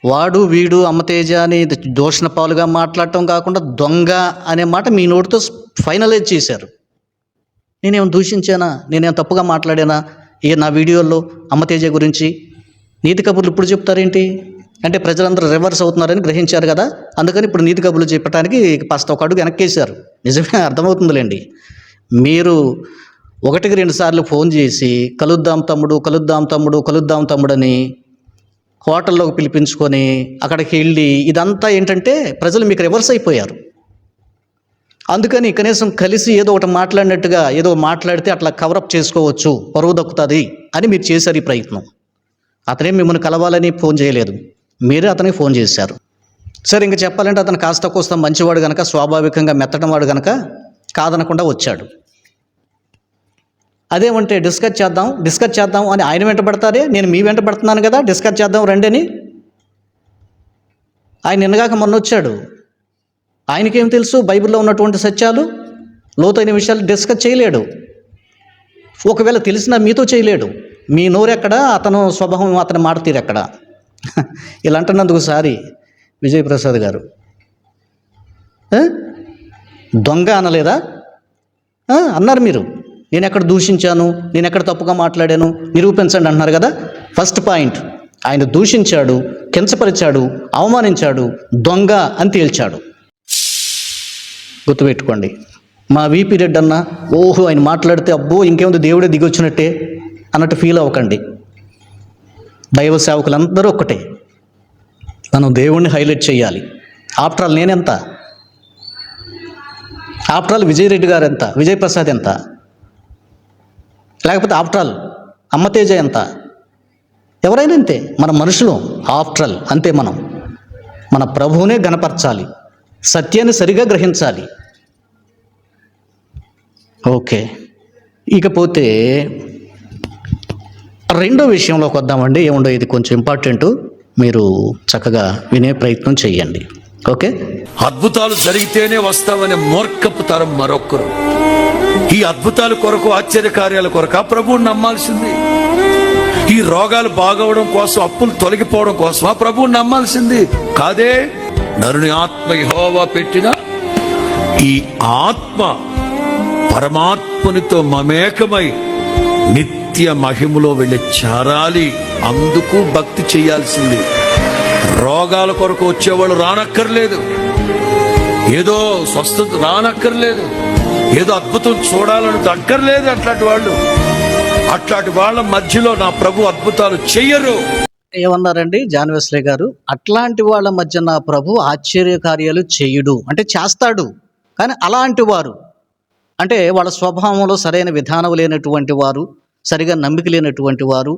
వాడు వీడు అమ్మతేజ అని దూషణ పాలుగా మాట్లాడటం కాకుండా దొంగ అనే మాట మీ నోటితో ఫైనలైజ్ చేశారు. నేనేం దూషించానా? నేనేం తప్పుగా మాట్లాడానా? నా వీడియోల్లో అమ్మతేజ గురించి నీతి కబుర్లు ఇప్పుడు చెప్తారేంటి? అంటే ప్రజలందరూ రివర్స్ అవుతున్నారని గ్రహించారు కదా, అందుకని ఇప్పుడు నీతి కబుర్లు చెప్పడానికి కాస్త ఒక అడుగు వెనక్కేశారు. నిజమే, అర్థమవుతుందిలేండి. మీరు 1-2 సార్లు ఫోన్ చేసి కలుద్దాం తమ్ముడు అని హోటల్లోకి పిలిపించుకొని అక్కడికి వెళ్ళి ఇదంతా ఏంటంటే ప్రజలు మీకు రివర్స్ అయిపోయారు. అందుకని కనీసం కలిసి ఏదో ఒకటి మాట్లాడినట్టుగా ఏదో మాట్లాడితే అట్లా కవరప్ చేసుకోవచ్చు, పరువు దక్కుతుంది అని మీరు చేశారు ఈ ప్రయత్నం. అతనే మిమ్మల్ని కలవాలని ఫోన్ చేయలేదు, మీరే అతనికి ఫోన్ చేశారు. సరే, ఇంకా చెప్పాలంటే అతను కాస్త కోస్త మంచివాడు కనుక, స్వాభావికంగా మెత్తడం వాడు కనుక కాదనకుండా వచ్చాడు. అదేమంటే డిస్కస్ చేద్దాం అని ఆయన వెంట పడతారే, నేను మీ వెంట పడుతున్నాను కదా, డిస్కస్ చేద్దాం రండి అని. ఆయన నిన్నగాక మొన్న వచ్చాడు. ఆయనకేం తెలుసు బైబిల్లో ఉన్నటువంటి సత్యాలు, లోతైన విషయాలు డిస్కస్ చేయలేడు. ఒకవేళ తెలిసినా మీతో చేయలేడు. మీ నోరెక్కడ, అతను స్వభావం, అతని మాట తీరెక్కడ. ఇలా అంటున్నందుకు సారి విజయప్రసాద్ గారు. దొంగ అనలేదా? అన్నారు మీరు. నేను ఎక్కడ దూషించాను, నేను ఎక్కడ తప్పుగా మాట్లాడాను నిరూపించండి అంటున్నారు కదా. ఫస్ట్ పాయింట్, ఆయన దూషించాడు, కించపరిచాడు, అవమానించాడు, దొంగ అని తేల్చాడు. గుర్తుపెట్టుకోండి. మా వీపీ రెడ్డి అన్న, ఓహో ఆయన మాట్లాడితే అబ్బో ఇంకేముంది దేవుడే దిగొచ్చినట్టే అన్నట్టు ఫీల్ అవ్వకండి. దైవ సేవకులందరూ ఒక్కటే. మనం దేవుణ్ణి హైలైట్ చేయాలి. ఆఫ్టర్ ఆల్ నేనెంత? ఆఫ్టర్ ఆల్ విజయ్ రెడ్డి గారు ఎంత? విజయప్రసాద్ ఎంత? లేకపోతే ఆఫ్టర్ ఆల్ అమ్మతేజ ఎంత? ఎవరైనా అంతే. మన మనుషులు ఆఫ్టర్ ఆల్ అంతే. మనం మన ప్రభువునే గణపరచాలి, సత్యాన్ని సరిగా గ్రహించాలి. ఓకే, ఇకపోతే రెండో విషయంలోకి వద్దామండి. ఏముండో ఇది కొంచెం ఇంపార్టెంట్, మీరు చక్కగా వినే ప్రయత్నం చేయండి. ఓకే. అద్భుతాలు జరిగితేనే వస్తామనే మూర్ఖపు తరం మరొక్కరు. ఈ అద్భుతాల కొరకు, ఆశ్చర్యకార్యాల కొరకు ఆ ప్రభువుని నమ్మాల్సింది. ఈ రోగాలు బాగవడం కోసం, అప్పులు తొలగిపోవడం కోసం ఆ ప్రభువుని నమ్మాల్సింది కాదే. నరుని ఆత్మ యెహోవా పెట్టిన ఈ ఆత్మ పరమాత్మనితో మమేకమై నిత్య మహిమలో వెళ్ళి చేరాలి. అందుకు భక్తి చేయాల్సింది. రోగాల కొరకు వచ్చేవాళ్ళు రానక్కర్లేదు, ఏదో స్వస్థత రానక్కర్లేదు, ఏదో అద్భుతం చూడాలని అక్కర్లేదు. అట్లాంటి వాళ్ళ మధ్యలో నా ప్రభు అద్భుతాలు చెయ్యరు. ఏమన్నారండి జాన్ వెస్లీ గారు? అట్లాంటి వాళ్ళ మధ్య నా ప్రభు ఆశ్చర్యకార్యాలు చేయడు అంటే చేస్తాడు, కానీ అలాంటి వారు అంటే వాళ్ళ స్వభావంలో సరైన విధానం లేనటువంటి వారు, సరిగా నమ్మిక లేనటువంటి వారు,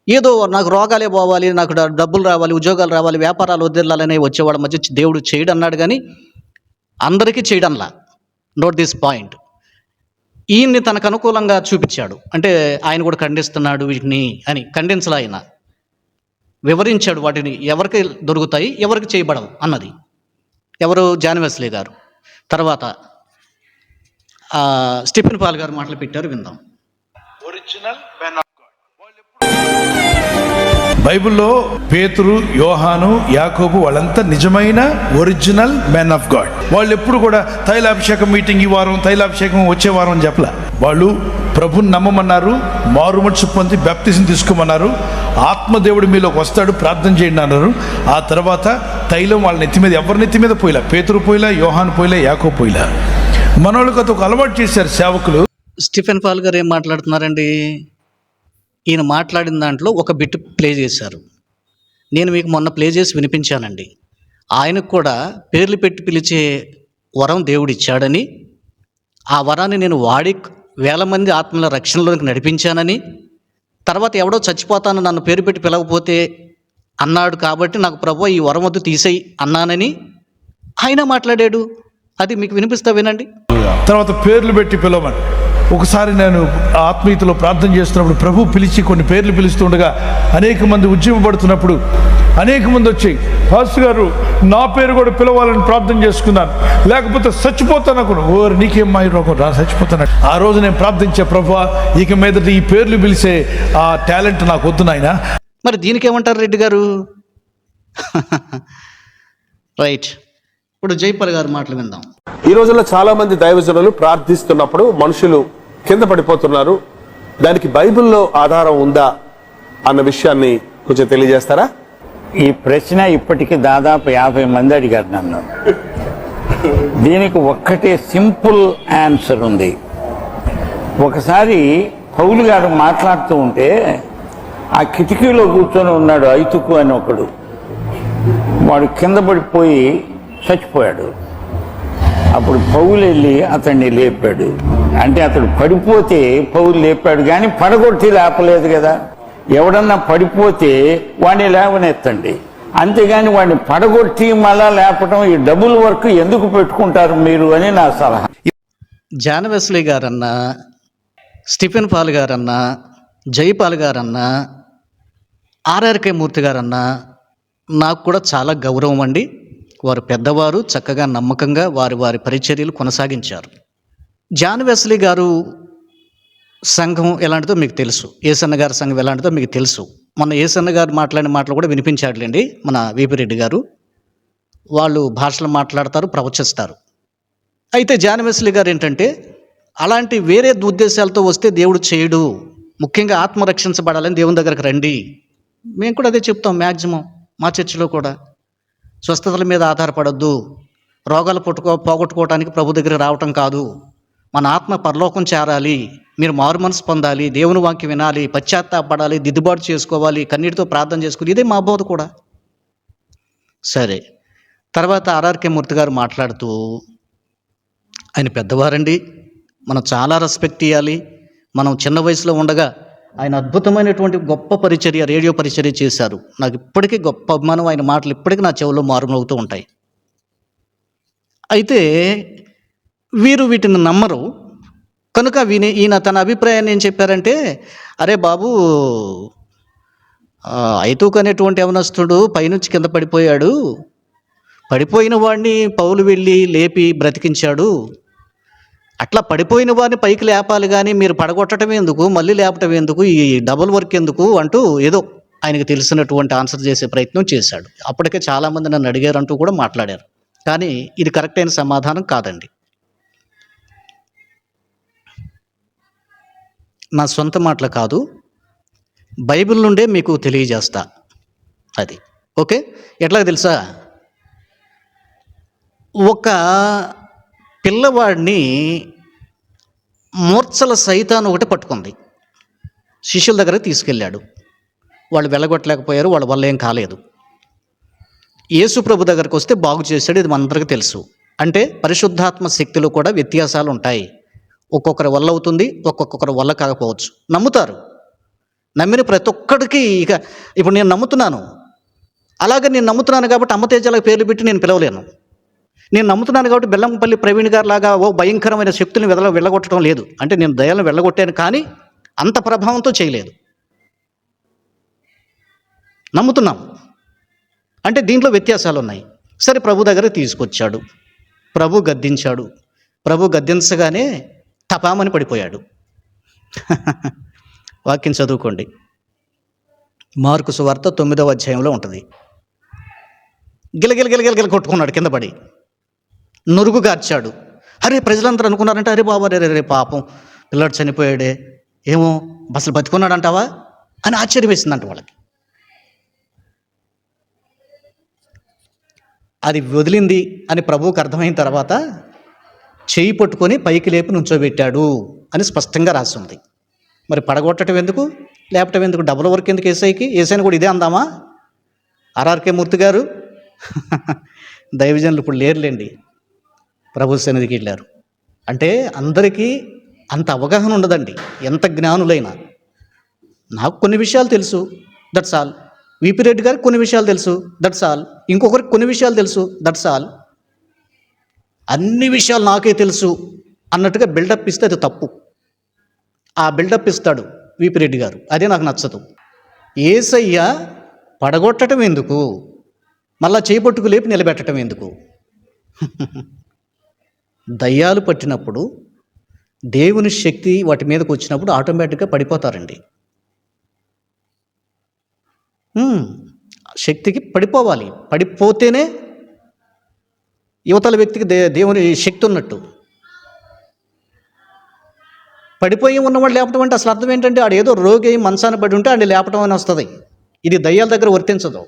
ఏదో నాకు రోగాలే పోవాలి, నాకు డబ్బులు రావాలి, ఉద్యోగాలు రావాలి, వ్యాపారాలు వదిలాలనే వచ్చేవాళ్ళ మధ్య దేవుడు చేయడు అన్నాడు, కానీ అందరికీ చేయడంలా. Note this point. ఈయన్ని తనకు అనుకూలంగా చూపించాడు. అంటే ఆయన కూడా ఖండిస్తున్నాడు వీటిని అని. ఖండించలా, ఆయన వివరించాడు వాటిని ఎవరికి దొరుకుతాయి, ఎవరికి చేయబడవు అన్నది. ఎవరు? జాన్ వెస్లీ గారు. తర్వాత స్టీఫెన్ పాల్ గారు మాటలు పెట్టారు, విందాం. Original men of God. బైబిల్లో పేతురు, యోహాను, యాకోబు వాళ్ళంతా నిజమైన ఒరిజినల్ మెన్ ఆఫ్ గాడ్. వాళ్ళు ఎప్పుడు కూడా తైలాభిషేకం మీటింగ్ ఈ వారం, తైలాభిషేకం వచ్చే వారం అని చెప్పలే. వాళ్ళు ప్రభుని నమ్మమన్నారు, మారుమనసు పొంది బాప్తిజం తీసుకోమన్నారు, ఆత్మదేవుడు మీలోకి వస్తాడు ప్రార్థన చేయండి అన్నారు. ఆ తర్వాత తైలం వాళ్ళ నెత్తి మీద, ఎవరి నెత్తి మీద పోయిలా. పేతురు పోయిలా, యోహాను పోయిలా, యాకోబు పోయిలా. మనోళ్ళకి అది ఒక అలవాటు చేశారు సేవకులు. స్టీఫెన్ పాల్ గారు ఏం మాట్లాడుతున్నారండి? ఈయన మాట్లాడిన దాంట్లో ఒక బిట్ ప్లే చేశారు. నేను మీకు మొన్న ప్లే చేసి వినిపించానండి. ఆయనకు కూడా పేర్లు పెట్టి పిలిచే వరం దేవుడిచ్చాడని, ఆ వరాన్ని నేను వాడి వేల మంది ఆత్మల రక్షణలోకి నడిపించానని, తర్వాత ఎవడో చచ్చిపోతాను నన్ను పేరు పెట్టి పిలవకపోతే అన్నాడు కాబట్టి నాకు ప్రభు ఈ వరం వద్దు తీసేయి అన్నానని ఆయన మాట్లాడాడు. అది మీకు వినిపిస్తా, వినండి. తర్వాత పేర్లు పెట్టి పిలవమని. ఒకసారి నేను ఆత్మీయతలో ప్రార్థన చేస్తున్నప్పుడు ప్రభు పిలిచి కొన్ని పేర్లు పిలుస్తుండగా అనేక మంది ఉద్యమపడుతున్నప్పుడు అనేక మంది వచ్చి, పాస్టర్ గారు నా పేరు కూడా పిలవాలని ప్రార్థన చేసుకున్నాను, లేకపోతే చచ్చిపోతాను అనుకున్నా. ఓరు నీకేం మాయ రోగం రా, చచ్చిపోతాను. ఆ రోజు నేను ప్రార్థించే, ప్రభువా ఇక మీదట ఈ పేర్లు పిలిచే ఆ టాలెంట్ నాకు వద్దు నాయనా. మరి దీనికి ఏమంటారు రెడ్డి గారు? రైట్. ఇప్పుడు జైపాల్ గారు మాటలు విందాం. ఈ రోజుల్లో చాలా మంది దైవజనులు ప్రార్థిస్తున్నప్పుడు మనుషులు కింద పడిపోతున్నారు. దానికి బైబిల్లో ఆధారం ఉందా అన్న విషయాన్ని కొంచెం తెలియజేస్తారా? ఈ ప్రశ్న ఇప్పటికీ దాదాపు 50 మంది అడిగారు నన్ను. దీనికి ఒక్కటే సింపుల్ ఆన్సర్ ఉంది. ఒకసారి పౌలు గారు మాట్లాడుతూ ఉంటే ఆ కిటికీలో కూర్చొని ఉన్నాడు ఐతుకు అని ఒకడు. వాడు కింద పడిపోయి చచ్చిపోయాడు. అప్పుడు పౌలు వెళ్ళి అతన్ని లేపాడు. అంటే అతడు పడిపోతే పౌలు లేపాడు, కానీ పడగొట్టి లేపలేదు కదా. ఎవడన్నా పడిపోతే వాడిని లేవనెత్తండి, అంతేగాని వాడిని పడగొట్టి మళ్ళా లేపడం, ఈ డబుల్ వర్క్ ఎందుకు పెట్టుకుంటారు మీరు అని నా సలహా. జాన్ వెస్లీ గారన్నా, స్టీఫెన్ పాల్ గారన్నా, జైపాల్ గారన్నా, ఆర్ఆర్కే మూర్తి గారన్నా నాకు కూడా చాలా గౌరవం అండి. వారు పెద్దవారు, చక్కగా నమ్మకంగా వారి పరిచర్యలు కొనసాగించారు. జాన్ వెస్లీ గారు సంఘం ఎలాంటిదో మీకు తెలుసు, ఏసన్న గారి సంఘం ఎలాంటిదో మీకు తెలుసు. మొన్న ఏసన్న గారు మాట్లాడిన మాటలు కూడా వినిపించాడులేండి మన వీపీ రెడ్డి గారు. వాళ్ళు భాషలు మాట్లాడతారు, ప్రవచిస్తారు. అయితే జాన్ వెస్లీ గారు ఏంటంటే అలాంటి వేరే ఉద్దేశాలతో వస్తే దేవుడు చేయడు, ముఖ్యంగా ఆత్మ రక్షించబడాలని దేవుని దగ్గరకు రండి. మేము కూడా అదే చెప్తాం మ్యాక్సిమం మా చర్చిలో కూడా. స్వస్థతల మీద ఆధారపడద్దు, రోగాలు పోగొట్టుకోవడానికి ప్రభు దగ్గర రావటం కాదు, మన ఆత్మ పరలోకం చేరాలి, మీరు మారు మనసు పొందాలి, దేవుని వాక్యం వినాలి, పశ్చాత్తాపడాలి, దిద్దుబాటు చేసుకోవాలి, కన్నీటితో ప్రార్థన చేసుకోవాలి. ఇదే మా బోధ కూడా. సరే, తర్వాత ఆర్ఆర్కే మూర్తి గారు మాట్లాడుతూ, ఆయన పెద్దవారండి, మనం చాలా రెస్పెక్ట్ ఇవ్వాలి. మనం చిన్న వయసులో ఉండగా ఆయన అద్భుతమైనటువంటి గొప్ప పరిచర్య, రేడియో పరిచర్య చేశారు. నాకు ఇప్పటికీ గొప్ప అభిమానం, ఆయన మాటలు ఇప్పటికీ నా చెవుల్లో మారుమోగుతూ ఉంటాయి. అయితే వీరు వీటిని నమ్మరు కనుక ఈయన తన అభిప్రాయాన్ని ఏం చెప్పారంటే, అరే బాబు, ఐతూక్ అనేటువంటి యవనస్తుడు పైనుంచి కింద పడిపోయాడు, పడిపోయిన వాడిని పౌలు వెళ్ళి లేపి బ్రతికించాడు, అట్లా పడిపోయిన వారిని పైకి లేపాలి కానీ మీరు పడగొట్టడం ఎందుకు, మళ్ళీ లేపటం ఎందుకు, ఈ డబుల్ వర్క్ ఎందుకు అంటూ ఏదో ఆయనకు తెలిసినటువంటి ఆన్సర్ చేసే ప్రయత్నం చేశాడు. అప్పటికే చాలామంది నన్ను అడిగారు అంటూ కూడా మాట్లాడారు. కానీ ఇది కరెక్ట్ అయిన సమాధానం కాదండి. నా సొంత మాటలు కాదు, బైబిల్ నుండే మీకు తెలియజేస్తా. అది ఓకే. ఎట్లా తెలుసా, ఒక పిల్లవాడిని మూర్ఛల సైతాన్ ఒకటి పట్టుకుంది, శిష్యుల దగ్గరకు తీసుకెళ్ళాడు. వాళ్ళు వెళ్ళగొట్టలేకపోయారు, వాళ్ళ వల్ల ఏం కాలేదు. యేసు ప్రభు దగ్గరకు వస్తే బాగు చేశాడు. ఇది మనందరికీ తెలుసు. అంటే పరిశుద్ధాత్మ శక్తిలో కూడా వ్యత్యాసాలు ఉంటాయి. ఒక్కొక్కరి వల్ల అవుతుంది, ఒక్కొక్కరి వల్ల కాకపోవచ్చు. నమ్ముతారు, నమ్మిన ప్రతి ఒక్కడికి. ఇప్పుడు నేను నమ్ముతున్నాను, అలాగే నేను నమ్ముతున్నాను కాబట్టి అమ్మతేజాలకు పేర్లు పెట్టి నేను పిలవలేను. నేను నమ్ముతున్నాను కాబట్టి బెల్లంపల్లి ప్రవీణ్ గారు లాగా ఓ భయంకరమైన శక్తులను వెళ్ళగొట్టడం లేదు. అంటే నేను దయాలను వెళ్ళగొట్టాను, కానీ అంత ప్రభావంతో చేయలేదు. నమ్ముతున్నాం అంటే దీంట్లో వ్యత్యాసాలు ఉన్నాయి. సరే, ప్రభు దగ్గర తీసుకొచ్చాడు, ప్రభు గద్దించాడు. ప్రభు గద్దించగానే తపామని పడిపోయాడు. వాక్యం చదువుకోండి, మార్కు సువార్త 9వ అధ్యాయంలో ఉంటుంది. గిలగిల కొట్టుకున్నాడు, కింద పడి నురుగు గార్చాడు. అరే, ప్రజలందరూ అనుకున్నారంటే, అరే బాబా, రే పాపం పిల్లాడు చనిపోయాడే, ఏమో అసలు బతుకున్నాడంటావా అని ఆశ్చర్యం వేసిందంట వాళ్ళకి. అది వదిలింది అని ప్రభువుకు అర్థమైన తర్వాత చేయి పట్టుకొని పైకి లేపి నుంచోబెట్టాడు అని స్పష్టంగా రాస్తుంది. మరి పడగొట్టడం ఎందుకు, లేపటం ఎందుకు, డబుల్ వర్క్ ఎందుకు ఏసైని కూడా ఇదే అందామా? ఆర్ఆర్కే మూర్తి గారు దైవజనులు ఇప్పుడు లేరులేండి, ప్రభు సన్నిధికి వెళ్ళారు. అంటే అందరికీ అంత అవగాహన ఉండదండి, ఎంత జ్ఞానులైనా. నాకు కొన్ని విషయాలు తెలుసు, దట్స్ ఆల్. వీపీ రెడ్డి గారికి కొన్ని విషయాలు తెలుసు, దట్స్ ఆల్. ఇంకొకరికి కొన్ని విషయాలు తెలుసు, దట్స్ ఆల్. అన్ని విషయాలు నాకే తెలుసు అన్నట్టుగా బిల్డప్ ఇస్తే అది తప్పు. ఆ బిల్డప్ ఇస్తాడు వీపీ రెడ్డి గారు, అదే నాకు నచ్చదు. యేసయ్య పడగొట్టడం ఎందుకు, మళ్ళా చేపట్టుకు లేపి నిలబెట్టడం ఎందుకు? దయ్యాలు పట్టినప్పుడు దేవుని శక్తి వాటి మీదకి వచ్చినప్పుడు ఆటోమేటిక్గా పడిపోతారండి. శక్తికి పడిపోవాలి, పడిపోతేనే యువతల వ్యక్తికి దేవుని శక్తి ఉన్నట్టు. పడిపోయి ఉన్నవాడు లేపటం అంటే అసలు అర్థం ఏంటంటే, ఆడు ఏదో రోగి మంచాన పడి ఉంటే ఆడిని లేపటం అని వస్తుంది. ఇది దయ్యాల దగ్గర వర్తించదు.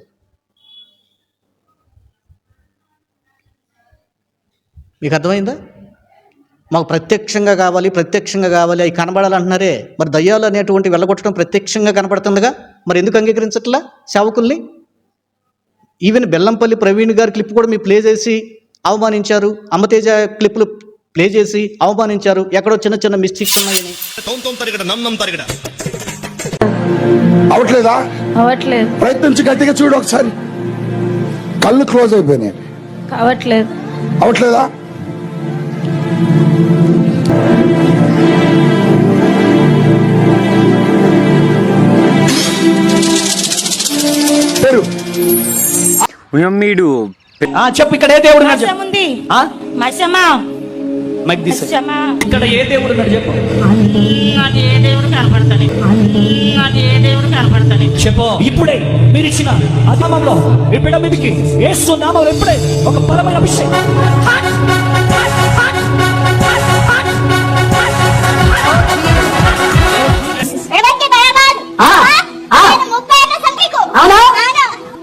మీకు అర్థమైందా? మాకు ప్రత్యక్షంగా కావాలి, అవి కనబడాలంటున్నారే. మరి దయ్యాలు అనేటువంటి వెళ్ళగొట్టడం ప్రత్యక్షంగా కనబడుతుందిగా, మరి ఎందుకు అంగీకరించట్లా సేవకుల్ని? ఈవెన్ బెల్లంపల్లి ప్రవీణ్ గారి క్లిప్ కూడా మీరు ప్లే చేసి అవమానించారు. అమ్మతేజ క్లిప్లు ప్లే చేసి అవమానించారు. ఎక్కడో చిన్న చిన్న మిస్టేక్స్ ఉన్నాయని. అవట్లేదా? అవట్లేదు. ప్రయత్నించి గట్టిగా చూడు ఒకసారి. కళ్ళు క్లోజ్ అయిపోయినాయి. అవట్లేదు. అవట్లేదా? పేరు చెప్పు, ఇక్కడ ఏ దేవుడు ఉన్నాడు చెప్పు. ఉంది ఆ? మత్స్యమా మైక్ తీసేయ్. మత్స్యమా ఇక్కడ ఏ దేవుడు ఉన్నాడు చెప్పు. నాకు ఏ దేవుడు కనపడతాను, నాకు ఏ దేవుడు కనపడతాను. చెప్పు. ఇప్పుడే మీరు ఇచ్చిన ఆ నామంలో ఈ బిడ్డ మీదికి యేసు నామంలో ఇప్పుడే ఒక బలమైన అభిషేకం.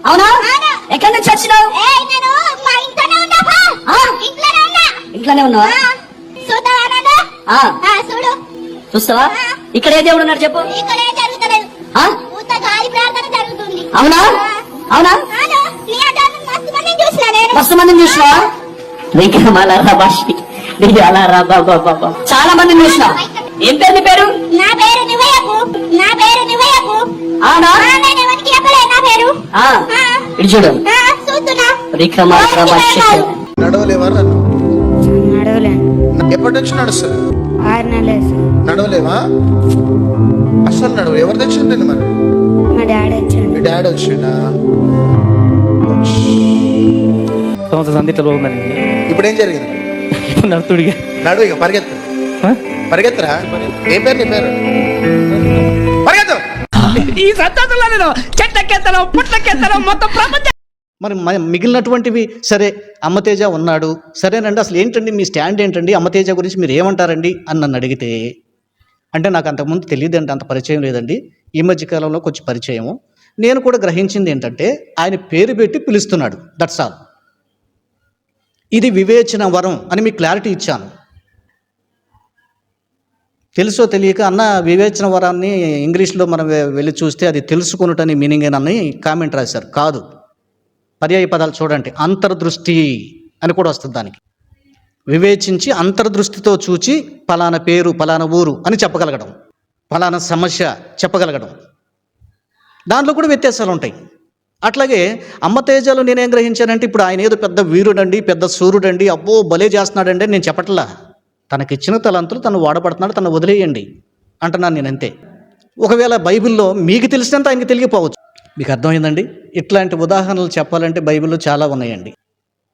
అవునా? ఎక్కడి నుంచి వచ్చినావు? ఇంట్లోనే ఉన్నావా? చూస్తావా? ఇక్కడ ఏ దేవుడు ఉన్నారు చెప్పు. ఆ? అవునా? అవునా? మస్తు మందిని చూసినావా? చాలా మందిని చూసినా. ఏం పేరు నీ పేరు? నా పేరు నివయకు. నా పేరు నివయకు. అవునా? నేను ఎవరికి చెప్పలే నా పేరు. ఇటు చూడు. చూస్తున్నా. నడవలేవా? నడవలేను. ఎప్పటి నుంచి నడుస్తుంది? 6 నెలలు. నడవలేవా? అసలు నడవ. ఎవరు తెచ్చింది మరి? మా డాడీ వచ్చాడు. మీ డాడీ వచ్చిండా? సందిట్లో ఉందని ఇప్పుడు ఏం జరిగింది? ఇప్పుడు నడుతుడిగా నడువు, ఇక పరిగెత్తు. పరిగెత్తరా? ఏం పేరు నీ పేరు? పరిగెత్తు. ఈ సంతలో నేను చెట్లకెత్తడం పుట్లకెత్తడం మొత్తం ప్రపంచం. మరి మిగిలినటువంటివి సరే, అమ్మతేజ ఉన్నాడు సరేనండి, అసలు ఏంటండి మీ స్టాండ్ ఏంటండి, అమ్మతేజ గురించి మీరు ఏమంటారండి అని నన్ను అడిగితే, అంటే నాకు అంతకుముందు తెలియదండి, అంత పరిచయం లేదండి. ఈ మధ్యకాలంలో కొంచెం పరిచయము. నేను కూడా గ్రహించింది ఏంటంటే ఆయన పేరు పెట్టి పిలుస్తున్నాడు, దట్స్ ఆల్. ఇది వివేచన వరం అని మీకు క్లారిటీ ఇచ్చాను. తెలుసో తెలియక అన్న వివేచన వరాన్ని ఇంగ్లీష్లో మనం వెళ్ళి చూస్తే అది తెలుసుకున్నటని మీనింగ్ అని కామెంట్ రాశారు. కాదు, పర్యాయ పదాలు చూడండి. అంతర్దృష్టి అని కూడా వస్తుంది దానికి. వివేచించి అంతర్దృష్టితో చూచి పలానా పేరు పలానా ఊరు అని చెప్పగలగడం, పలానా సమస్య చెప్పగలగడం, దాంట్లో కూడా వ్యత్యాసాలు ఉంటాయి. అట్లాగే అమ్మతేజలో నేనేం గ్రహించానంటే, ఇప్పుడు ఆయన ఏదో పెద్ద వీరుడండి, పెద్ద సూర్యుడండి, అబ్బో భలే చేస్తున్నాడండి నేను చెప్పట్లా. తనకిచ్చిన తలంతులు తను వాడబడుతున్నాడు, తను వదిలేయండి అంటున్నాను నేను, అంతే. ఒకవేళ బైబిల్లో మీకు తెలిసినంత ఆయనకి తెలియకపోవచ్చు. మీకు అర్థమైందండి? ఇట్లాంటి ఉదాహరణలు చెప్పాలంటే బైబిల్లో చాలా ఉన్నాయండి.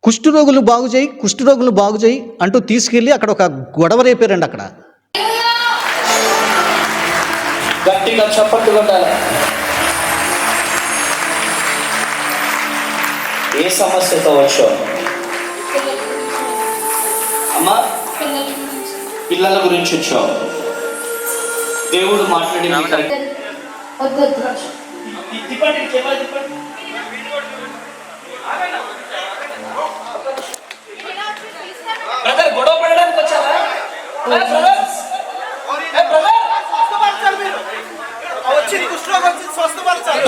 కుష్ఠరోగులు బాగు చేయి, కుష్ఠరోగులు బాగు చేయి అంటూ తీసుకెళ్ళి అక్కడ ఒక గొడవ రేపారండి. అక్కడ గట్టిగా చప్పట్లు కొట్టాలి. ఏ సమస్యతో వచ్చావు అమ్మా? పిల్లల గురించి వచ్చావు. దేవుడు మాట్లాడి బ్రదర్ గొడవ పడడానికి వచ్చారా?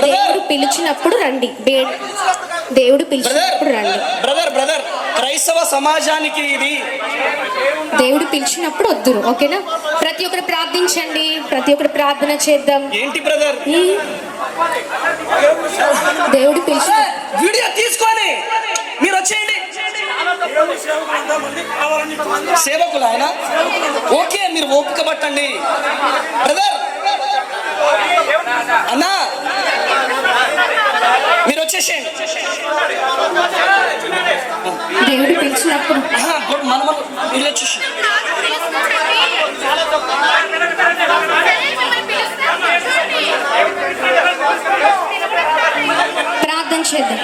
దేవుడు పిలిచినప్పుడు రండి. దేవుడు పిలిచినప్పుడు రండి. బ్రదర్ క్రైస్తవ సమాజానికి ఇది దేవుడు పిలిచినప్పుడు వద్దురు, ఓకేనా? ప్రతి ఒక్కరు ప్రార్థించండి, ప్రతి ఒక్కరు ప్రార్థన చేద్దాం. ఏంటి బ్రదర్? దేవుడు పిలిచి వీడియో తీసుకొని మీరు వచ్చేయండి. సేవకులు ఆయన. ఓకే, మీరు ఓపిక పట్టండి బ్రదర్. అన్నా మీరు వచ్చేసేయండి. దేవుడు పిలిచినప్పుడు మనం వీళ్ళు వచ్చేసి ప్రార్థన చేద్దాం.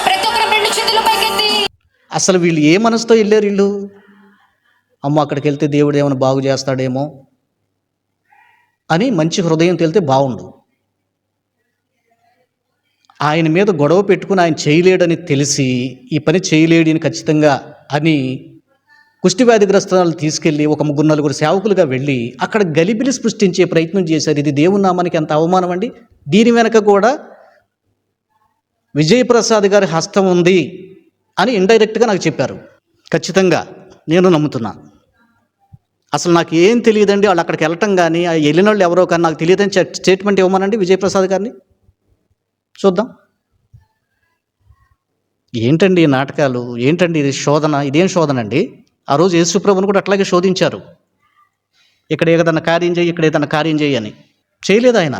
ప్రతి ఒక్కరు రెండు చేతులు పైకెత్తి. అసలు వీళ్ళు ఏ మనసుతో వెళ్ళారు వీళ్ళు? అమ్మ అక్కడికి వెళ్తే దేవుడు ఏమైనా బాగు చేస్తాడేమో అని మంచి హృదయం తెలితే బాగుండు. ఆయన మీద గొడవ పెట్టుకుని ఆయన చేయలేడని తెలిసి ఈ పని చేయలేడని ఖచ్చితంగా అని కుష్టి వ్యాధిగ్రస్తాలను తీసుకెళ్ళి ఒక 3-4 సేవకులుగా వెళ్ళి అక్కడ గలిబిలి సృష్టించే ప్రయత్నం చేశారు. ఇది దేవుని నామానికి ఎంత అవమానం అండి. దీని వెనక కూడా విజయప్రసాద్ గారి హస్తం ఉంది అని ఇండైరెక్ట్గా నాకు చెప్పారు. ఖచ్చితంగా నేను నమ్ముతున్నా. అసలు నాకు ఏం తెలియదండి, వాళ్ళు అక్కడికి వెళ్ళటం కానీ ఆ వెళ్ళిన వాళ్ళు ఎవరో కానీ నాకు తెలియదని స్టేట్మెంట్ ఇవ్వమనండి విజయప్రసాద్ గారిని, చూద్దాం. ఏంటండి ఈ నాటకాలు, ఏంటండి ఇది శోధన, ఇదేం శోధన అండి? ఆ రోజు యేసుప్రభుని కూడా అట్లాగే శోధించారు. ఇక్కడ ఏదన్నా కార్యం చేయి, ఇక్కడ ఏదన్నా కార్యం చేయి అని. చేయలేదు ఆయన.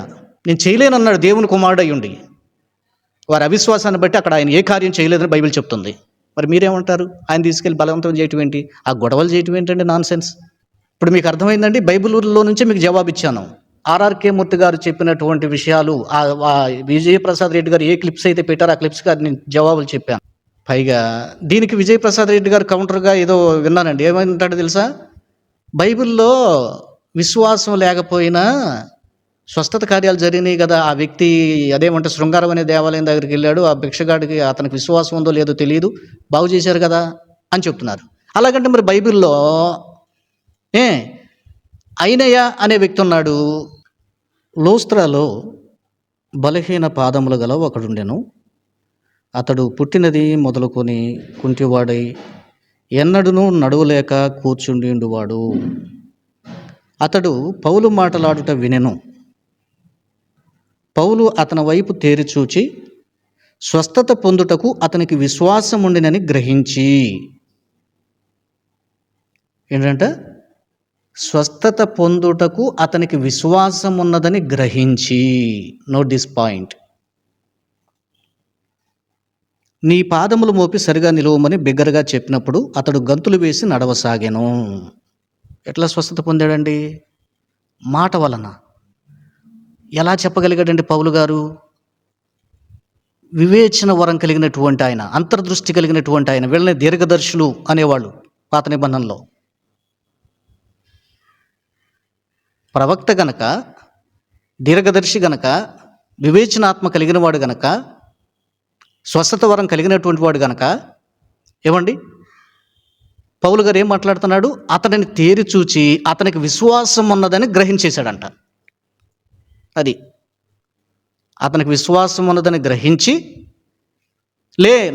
నేను చేయలేనన్నాడు దేవుని కుమారుడు అయ్యుండి. వారి అవిశ్వాసాన్ని బట్టి అక్కడ ఆయన ఏ కార్యం చేయలేదని బైబిల్ చెప్తుంది. మరి మీరేమంటారు? ఆయన తీసుకెళ్ళి బలవంతం చేయటం ఏంటి, ఆ గొడవలు చేయటం ఏంటండి? Non sense. ఇప్పుడు మీకు అర్థమైందండి, బైబిల్లో నుంచే మీకు జవాబు ఇచ్చాను. ఆర్ఆర్కే మూర్తి గారు చెప్పినటువంటి విషయాలు, విజయప్రసాద్ రెడ్డి గారు ఏ క్లిప్స్ అయితే పెట్టారో ఆ క్లిప్స్ గారు నేను జవాబులు చెప్పాను. పైగా దీనికి విజయప్రసాద్ రెడ్డి గారు కౌంటర్గా ఏదో విన్నానండి. ఏమంటాడో తెలుసా? బైబిల్లో విశ్వాసం లేకపోయినా స్వస్థత కార్యాలు జరిగినాయి కదా, ఆ వ్యక్తి అదేమంటే శృంగారం అనే దేవాలయం దగ్గరికి వెళ్ళాడు, ఆ భిక్షగాడికి అతనికి విశ్వాసం ఉందో లేదో తెలియదు, బాగు చేశారు కదా అని చెప్తున్నారు. అలాగంటే మరి బైబిల్లో అయినయ్య అనే వ్యక్తి ఉన్నాడు. లోస్త్రాలో బలహీన పాదములు గల ఒకడుండెను. అతడు పుట్టినది మొదలుకొని కుంటివాడై ఎన్నడూనూ నడువలేక కూర్చుండివాడు. అతడు పౌలు మాటలాడుట వినెను. పౌలు అతని వైపు తేరిచూచి స్వస్థత పొందుటకు అతనికి విశ్వాసం ఉండినని గ్రహించి, ఏంటంటే స్వస్థత పొందుటకు అతనికి విశ్వాసం ఉన్నదని గ్రహించి, నోట్ దిస్ పాయింట్, నీ పాదములు మోపి సరిగా నిలువమని బిగ్గరగా చెప్పినప్పుడు అతడు గంతులు వేసి నడవసాగాను. ఎట్లా స్వస్థత పొందాడండి? మాట వలన. ఎలా చెప్పగలిగాడండి పౌలు గారు? వివేచన వరం కలిగినటువంటి ఆయన, అంతర్దృష్టి కలిగినటువంటి ఆయన. వీళ్ళని దీర్ఘదర్శులు అనేవాళ్ళు పాత నిబంధనలో. ప్రవక్త గనక, దీర్ఘదర్శి గనక, వివేచనాత్మ కలిగిన వాడు గనక, స్వస్థత వరం కలిగినటువంటి వాడు గనక, ఏమండి పౌలు గారు ఏం మాట్లాడుతున్నాడు? అతడిని తేరి చూచి అతనికి విశ్వాసం ఉన్నదని గ్రహించేశాడంట. అది అతనికి విశ్వాసం ఉన్నదని గ్రహించి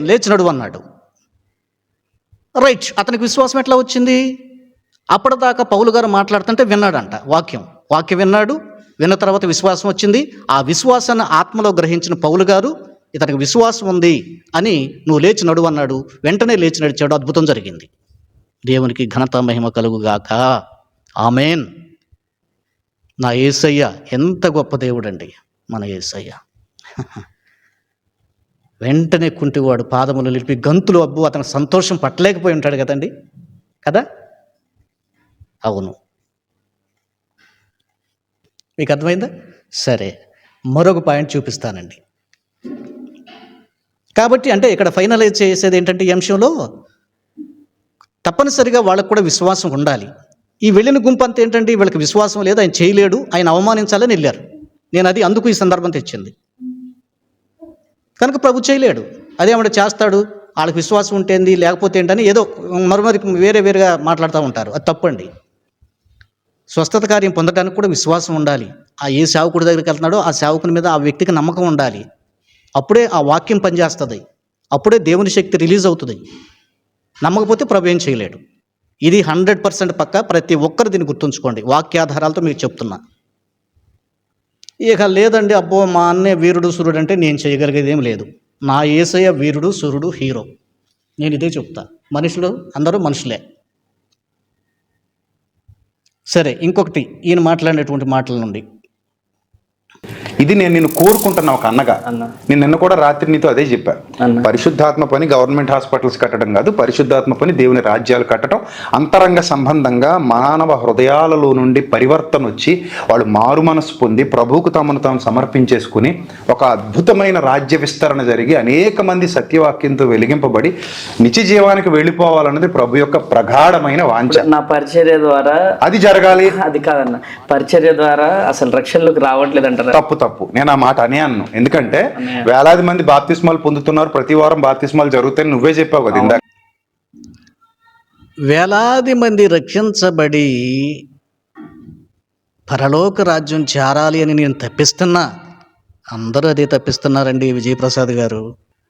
లేచి నడువు అన్నాడు. రైట్. అతనికి విశ్వాసం ఎట్లా వచ్చింది? అప్పటిదాకా పౌలు గారు మాట్లాడుతుంటే విన్నాడంట. వాక్యం విన్నాడు. విన్న తర్వాత విశ్వాసం వచ్చింది. ఆ విశ్వాసాన్ని ఆత్మలో గ్రహించిన పౌలు గారు ఇతనికి విశ్వాసం ఉంది అని నువ్వు లేచి నడువు అన్నాడు. వెంటనే లేచి నడిచాడు. అద్భుతం జరిగింది. దేవునికి ఘనత మహిమ కలుగుగాక. ఆమేన్. నా యేసయ్య ఎంత గొప్ప దేవుడండి మన యేసయ్య. వెంటనే కుంటివాడు పాదములు నిలిపి గంతులు, అబ్బు అతను సంతోషం పట్టలేకపోయి ఉంటాడు కదండి, కదా? అవును. మీకు అర్థమైందా? సరే, మరొక పాయింట్ చూపిస్తానండి. కాబట్టి అంటే ఇక్కడ ఫైనలైజ్ చేసేది ఏంటంటే ఈ అంశంలో తప్పనిసరిగా వాళ్ళకు కూడా విశ్వాసం ఉండాలి. ఈ వెళ్ళిన గుంపు అంతా ఏంటంటే వీళ్ళకి విశ్వాసం లేదు, ఆయన చేయలేడు, ఆయన అవమానించాలని వెళ్ళారు. నేను అది అందుకు ఈ సందర్భం తెచ్చింది. కనుక ప్రభు చేయలేడు, అదేమంటే చేస్తాడు, వాళ్ళకి విశ్వాసం ఉంటేంది లేకపోతే ఏంటని ఏదో మరి వేరేగా మాట్లాడుతూ ఉంటారు. అది తప్పండి. స్వస్థత కార్యం పొందడానికి కూడా విశ్వాసం ఉండాలి. ఆ ఏ సేవకుడి దగ్గరికి వెళ్తున్నాడో ఆ సేవకుని మీద ఆ వ్యక్తికి నమ్మకం ఉండాలి. అప్పుడే ఆ వాక్యం పనిచేస్తుంది. అప్పుడే దేవుని శక్తి రిలీజ్ అవుతుంది. నమ్మకపోతే ప్రభు ఏం చేయలేడు. ఇది 100% పక్కా. ప్రతి ఒక్కరు దీన్ని గుర్తుంచుకోండి. వాక్యాధారాలతో మీకు చెప్తున్నా. ఇక లేదండి, అబ్బో మా అన్నే వీరుడు సురుడు అంటే నేను చేయగలిగేది ఏం లేదు. నా యేసయ్య వీరుడు సురుడు హీరో. నేను ఇదే చెప్తా. మనుషులు అందరూ మనుషులే. సరే, ఇంకొకటి ఈయన మాట్లాడినటువంటి మాటల నుండి, ఇది నేను నిన్ను కోరుకుంటున్నా ఒక అన్నగా. నేను నిన్న కూడా రాత్రి నీతో అదే చెప్పా. పరిశుద్ధాత్మ పని గవర్నమెంట్ హాస్పిటల్స్ కట్టడం కాదు, పరిశుద్ధాత్మ పని దేవుని రాజ్యాలు కట్టడం. అంతరంగ సంబంధంగా మానవ హృదయాలలో నుండి పరివర్తన వచ్చి వాళ్ళు మారు మనసు పొంది ప్రభువుకు తమను తాము సమర్పించేసుకుని ఒక అద్భుతమైన రాజ్య విస్తరణ జరిగి అనేక మంది సత్యవాక్యంతో వెలిగింపబడి నిత్య జీవానికి వెళ్ళిపోవాలన్నది ప్రభు యొక్క ప్రగాఢమైన వాంఛ. నా పరిచర్య ద్వారా అది జరగాలి. అది కాదన్న, పరిచర్య ద్వారా అసలు రక్షణలోకి రావట్లేదు అంటారు. తప్పు. నేను ఆ మాట అన్నాను. ఎందుకంటే వేలాది మంది బాప్తిస్మాలు పొందుతున్నారు, ప్రతి వారం బాప్తిస్మాలు జరుగుతాయని నువ్వే చెప్పావు కదా ఇందాక. వేలాది మంది రక్షించబడి పరలోక రాజ్యం చేరాలి అని నేను తప్పిస్తున్నా, అందరూ అదే తప్పిస్తున్నారండి. విజయప్రసాద్ గారు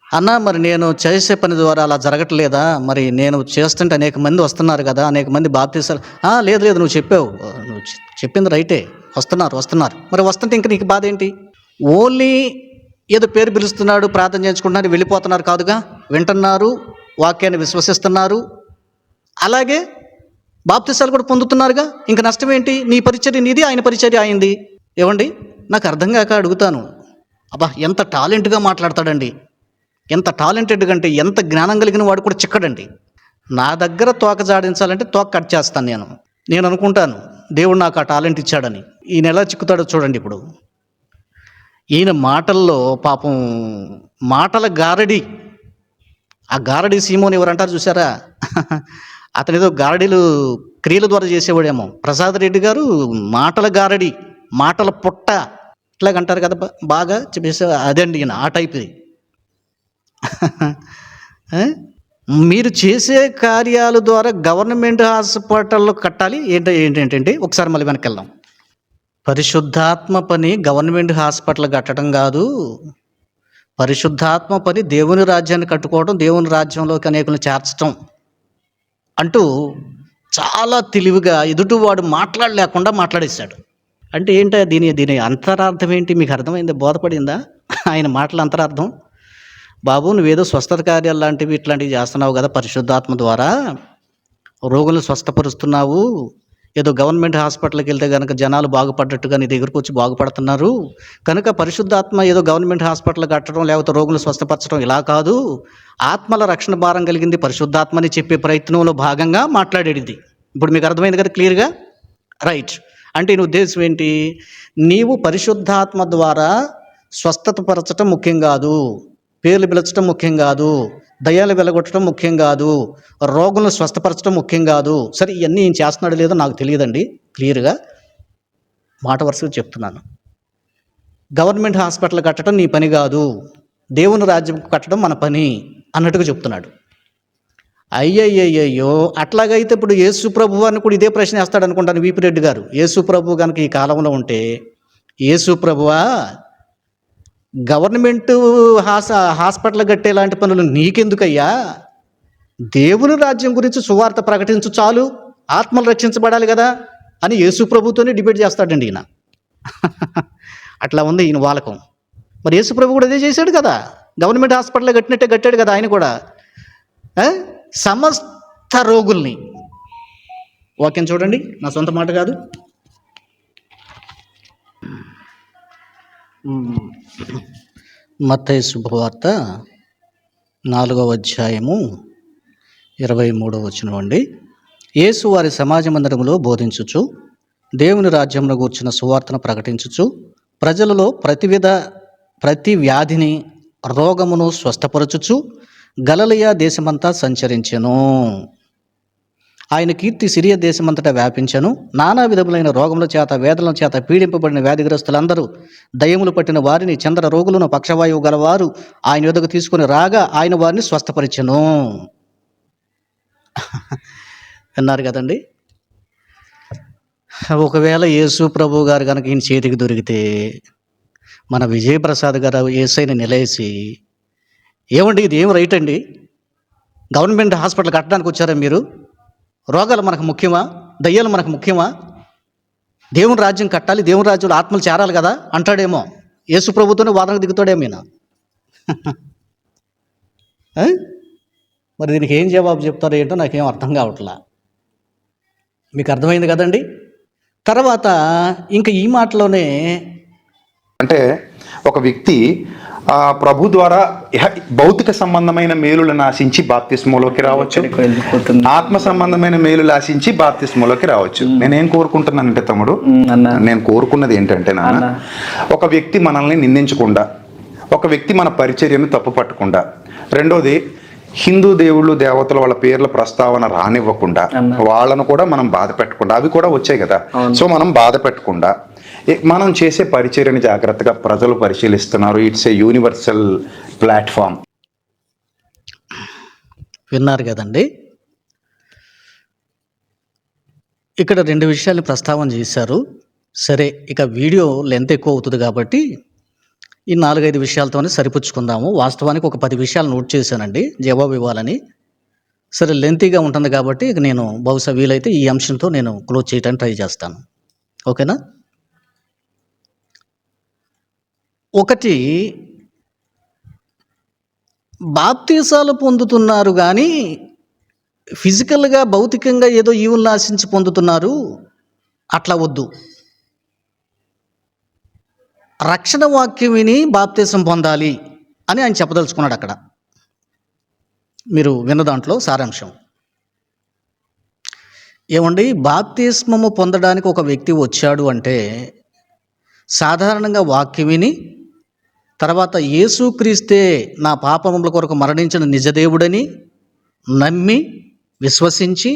అన్నా, మరి నేను చేసే పని ద్వారా అలా జరగట్లేదా? మరి నేను చేస్తుంటే అనేక మంది వస్తున్నారు కదా, అనేక మంది బాప్తీసాలు. లేదు లేదు, నువ్వు చెప్పావు, నువ్వు చెప్పింది రైటే, వస్తున్నారు. మరి వస్తుంటే ఇంక నీకు బాధ ఏంటి? ఓన్లీ ఏదో పేరు పిలుస్తున్నాడు, ప్రార్థన చేయించుకుంటున్నారు, వెళ్ళిపోతున్నారు కాదుగా, వింటున్నారు, వాక్యాన్ని విశ్వసిస్తున్నారు, అలాగే బాప్తీసాలు కూడా పొందుతున్నారుగా. ఇంక నష్టం ఏంటి? నీ పరిచర్య నీది, ఆయన పరిచర్య అయింది. ఏమండి, నాకు అర్థం కాక అడుగుతాను, అబ్బా ఎంత టాలెంట్గా మాట్లాడతాడండి, ఎంత టాలెంటెడ్గా అంటే ఎంత జ్ఞానం కలిగిన వాడు కూడా చిక్కడండి. నా దగ్గర తోక జాడించాలంటే తోక కట్ చేస్తాను నేను అనుకుంటాను దేవుడు నాకు ఆ టాలెంట్ ఇచ్చాడని. ఈయన ఎలా చిక్కుతాడో చూడండి. ఇప్పుడు ఈయన మాటల్లో పాపం మాటల గారడి, ఆ గారడి సీమోని ఎవరంటారు చూసారా, అతను ఏదో గారడీలు క్రియల ద్వారా చేసేవాడేమో. ప్రసాద్ రెడ్డి గారు మాటల గారడి, మాటల పుట్ట ఇట్లాగంటారు కదా, బాగా చెప్పేసి అదండి ఈయన, ఆ టైప్ది. మీరు చేసే కార్యాల ద్వారా గవర్నమెంట్ హాస్పిటల్లో కట్టాలి ఏంటంటే ఒకసారి మళ్ళీ వెనక్కి వెళ్దాం. పరిశుద్ధాత్మ పని గవర్నమెంట్ హాస్పిటల్ కట్టడం కాదు, పరిశుద్ధాత్మ పని దేవుని రాజ్యాన్ని కట్టుకోవడం, దేవుని రాజ్యంలోకి అనేకులను చేర్చడం అంటూ చాలా తెలివిగా ఎదుటివాడు మాట్లాడలేకుండా మాట్లాడేశాడు. అంటే ఏంటో దీని అంతరార్థం ఏంటి? మీకు అర్థమైందా? బోధపడిందా ఆయన మాటల అంతరార్థం? బాబు, నువ్వేదో స్వస్థత కార్యాలు లాంటివి ఇట్లాంటివి చేస్తున్నావు కదా, పరిశుద్ధాత్మ ద్వారా రోగులను స్వస్థపరుస్తున్నావు, ఏదో గవర్నమెంట్ హాస్పిటల్కి వెళ్తే కనుక జనాలు బాగుపడ్డట్టుగా నీ దగ్గరకు వచ్చి బాగుపడుతున్నారు కనుక పరిశుద్ధాత్మ ఏదో గవర్నమెంట్ హాస్పిటల్ కట్టడం లేకపోతే రోగులు స్వస్థపరచడం ఇలా కాదు, ఆత్మల రక్షణ భారం కలిగింది పరిశుద్ధాత్మని చెప్పే ప్రయత్నంలో భాగంగా మాట్లాడేది. ఇప్పుడు మీకు అర్థమైంది కదా క్లియర్గా? రైట్. అంటే నీ ఉద్దేశం ఏంటి? నీవు పరిశుద్ధాత్మ ద్వారా స్వస్థత పరచడం ముఖ్యం కాదు, పేర్లు పిలచడం ముఖ్యం కాదు, దయ్యాలు వెలగొట్టడం ముఖ్యం కాదు, రోగులను స్వస్థపరచడం ముఖ్యం కాదు. సరే, ఇవన్నీ ఏం చేస్తున్నాడు లేదో నాకు తెలియదండి, క్లియర్గా మాట వరుసగా చెప్తున్నాను. గవర్నమెంట్ హాస్పిటల్ కట్టడం నీ పని కాదు, దేవుని రాజ్యం కట్టడం మన పని అన్నట్టుగా చెప్తున్నాడు. అయ్యయ్యయ్యో, అట్లాగైతే ఇప్పుడు యేసు ప్రభు అని కూడా ఇదే ప్రశ్న వేస్తాడు అనుకుంటాను వీపీ రెడ్డి గారు. యేసు ప్రభు కనుక ఈ కాలంలో ఉంటే, యేసు ప్రభువా గవర్నమెంట్ హాస్పిటల్ కట్టే లాంటి పనులు నీకెందుకయ్యా? దేవుని రాజ్యం గురించి సువార్త ప్రకటించు చాలు, ఆత్మలు రక్షించబడాలి కదా అని యేసు ప్రభుతోనే డిబేట్ చేస్తాడండి ఈయన. అట్లా ఉంది ఈయన వాలకం. మరి యేసు ప్రభు కూడా అదే చేశాడు కదా, గవర్నమెంట్ హాస్పిటల్ కట్టినట్టే కట్టాడు కదా ఆయన కూడా. సమస్త రోగుల్ని, వాక్యం చూడండి, నా సొంత మాట కాదు, మత్తయి శుభవార్త 4వ అధ్యాయము 23వ వచనం అండి. యేసు వారి సమాజ మందిరములో బోధించుచు దేవుని రాజ్యమును గూర్చిన సువార్తను ప్రకటించుచు ప్రజలలో ప్రతి వ్యాధిని రోగమును స్వస్థపరచుచు గలిలయ దేశమంతా సంచరించెను. ఆయన కీర్తి సిరియా దేశమంతటా వ్యాపించెను. నానా విధములైన రోగముల చేత వేదనల చేత పీడింపబడిన వ్యాధిగ్రస్తులందరూ, దయ్యములు పట్టిన వారిని, చంద్ర రోగులను, పక్షవాయువు గలవారు ఆయన యొద్దకు తీసుకుని రాగా ఆయన వారిని స్వస్థపరిచెను. విన్నారు కదండి. ఒకవేళ యేసు ప్రభు గారు కనుక ఈయన చేతికి దొరికితే, మన విజయప్రసాద్ గారు యేసైని నిలేసి, ఏమండి ఇది ఏం రైట్ అండి, గవర్నమెంట్ హాస్పిటల్ కట్టడానికి వచ్చారా మీరు? రోగాలు మనకు ముఖ్యమా? దయ్యాలు మనకు ముఖ్యమా? దేవుని రాజ్యం కట్టాలి, దేవుని రాజ్యంలో ఆత్మలు చేరాలి కదా అంటాడేమో. యేసు ప్రభుతోనే వాదనకు దిగుతాడేమో ఈయన. మరి దీనికి ఏం జవాబు చెప్తారో ఏంటో నాకేం అర్థం కావట్లా. మీకు అర్థమైంది కదండి. తర్వాత ఇంకా ఈ మాటలోనే, అంటే ఒక వ్యక్తి ప్రభు ద్వారా భౌతిక సంబంధమైన మేలులను ఆశించి బాప్తిస్మోలోకి రావచ్చు, ఆత్మ సంబంధమైన మేలులు ఆశించి బాప్తిస్మోలోకి రావచ్చు. నేనేం కోరుకుంటున్నానంటే తమ్ముడు, నేను కోరుకున్నది ఏంటంటే నాన్న, ఒక వ్యక్తి మనల్ని నిందించకుండా, ఒక వ్యక్తి మన పరిచర్యను తప్పు పట్టకుండా, రెండోది హిందూ దేవుళ్ళు దేవతలు వాళ్ళ పేర్ల ప్రస్తావన రానివ్వకుండా, వాళ్ళను కూడా మనం బాధ పెట్టకుండా, అవి కూడా వచ్చాయి కదా, సో మనం బాధ పెట్టకుండా మనం చేసే పరిచర్యని జాగ్రత్తగా ప్రజలు పరిశీలిస్తున్నారు. It's a universal platform. విన్నారు కదండి. ఇక్కడ 2 విషయాల్ని ప్రస్తావన చేశారు. సరే, ఇక వీడియో లెంత్ ఎక్కువ అవుతుంది కాబట్టి ఈ 4-5 విషయాలతోనే సరిపుచ్చుకుందాము. వాస్తవానికి ఒక 10 విషయాలు నోట్ చేశానండి జవాబు ఇవ్వాలని. సరే, లెంతీగా ఉంటుంది కాబట్టి ఇక నేను బహుశా వీలైతే ఈ అంశంతో నేను క్లోజ్ చేయడానికి ట్రై చేస్తాను. ఓకేనా? ఒకటి, బాప్తీసాలు పొందుతున్నారు కానీ ఫిజికల్గా భౌతికంగా ఏదో ఈవులను ఆశించి పొందుతున్నారు, అట్లా వద్దు. రక్షణ వాక్యం విని బాప్తీసం పొందాలి అని ఆయన చెప్పదలుచుకున్నాడు అక్కడ. మీరు విన్న దాంట్లో సారాంశం ఏమండి, బాప్తిస్మము పొందడానికి ఒక వ్యక్తి వచ్చాడు అంటే సాధారణంగా వాక్యం విని, తర్వాత యేసుక్రీస్తే నా పాపముల కొరకు మరణించిన నిజదేవుడని నమ్మి విశ్వసించి,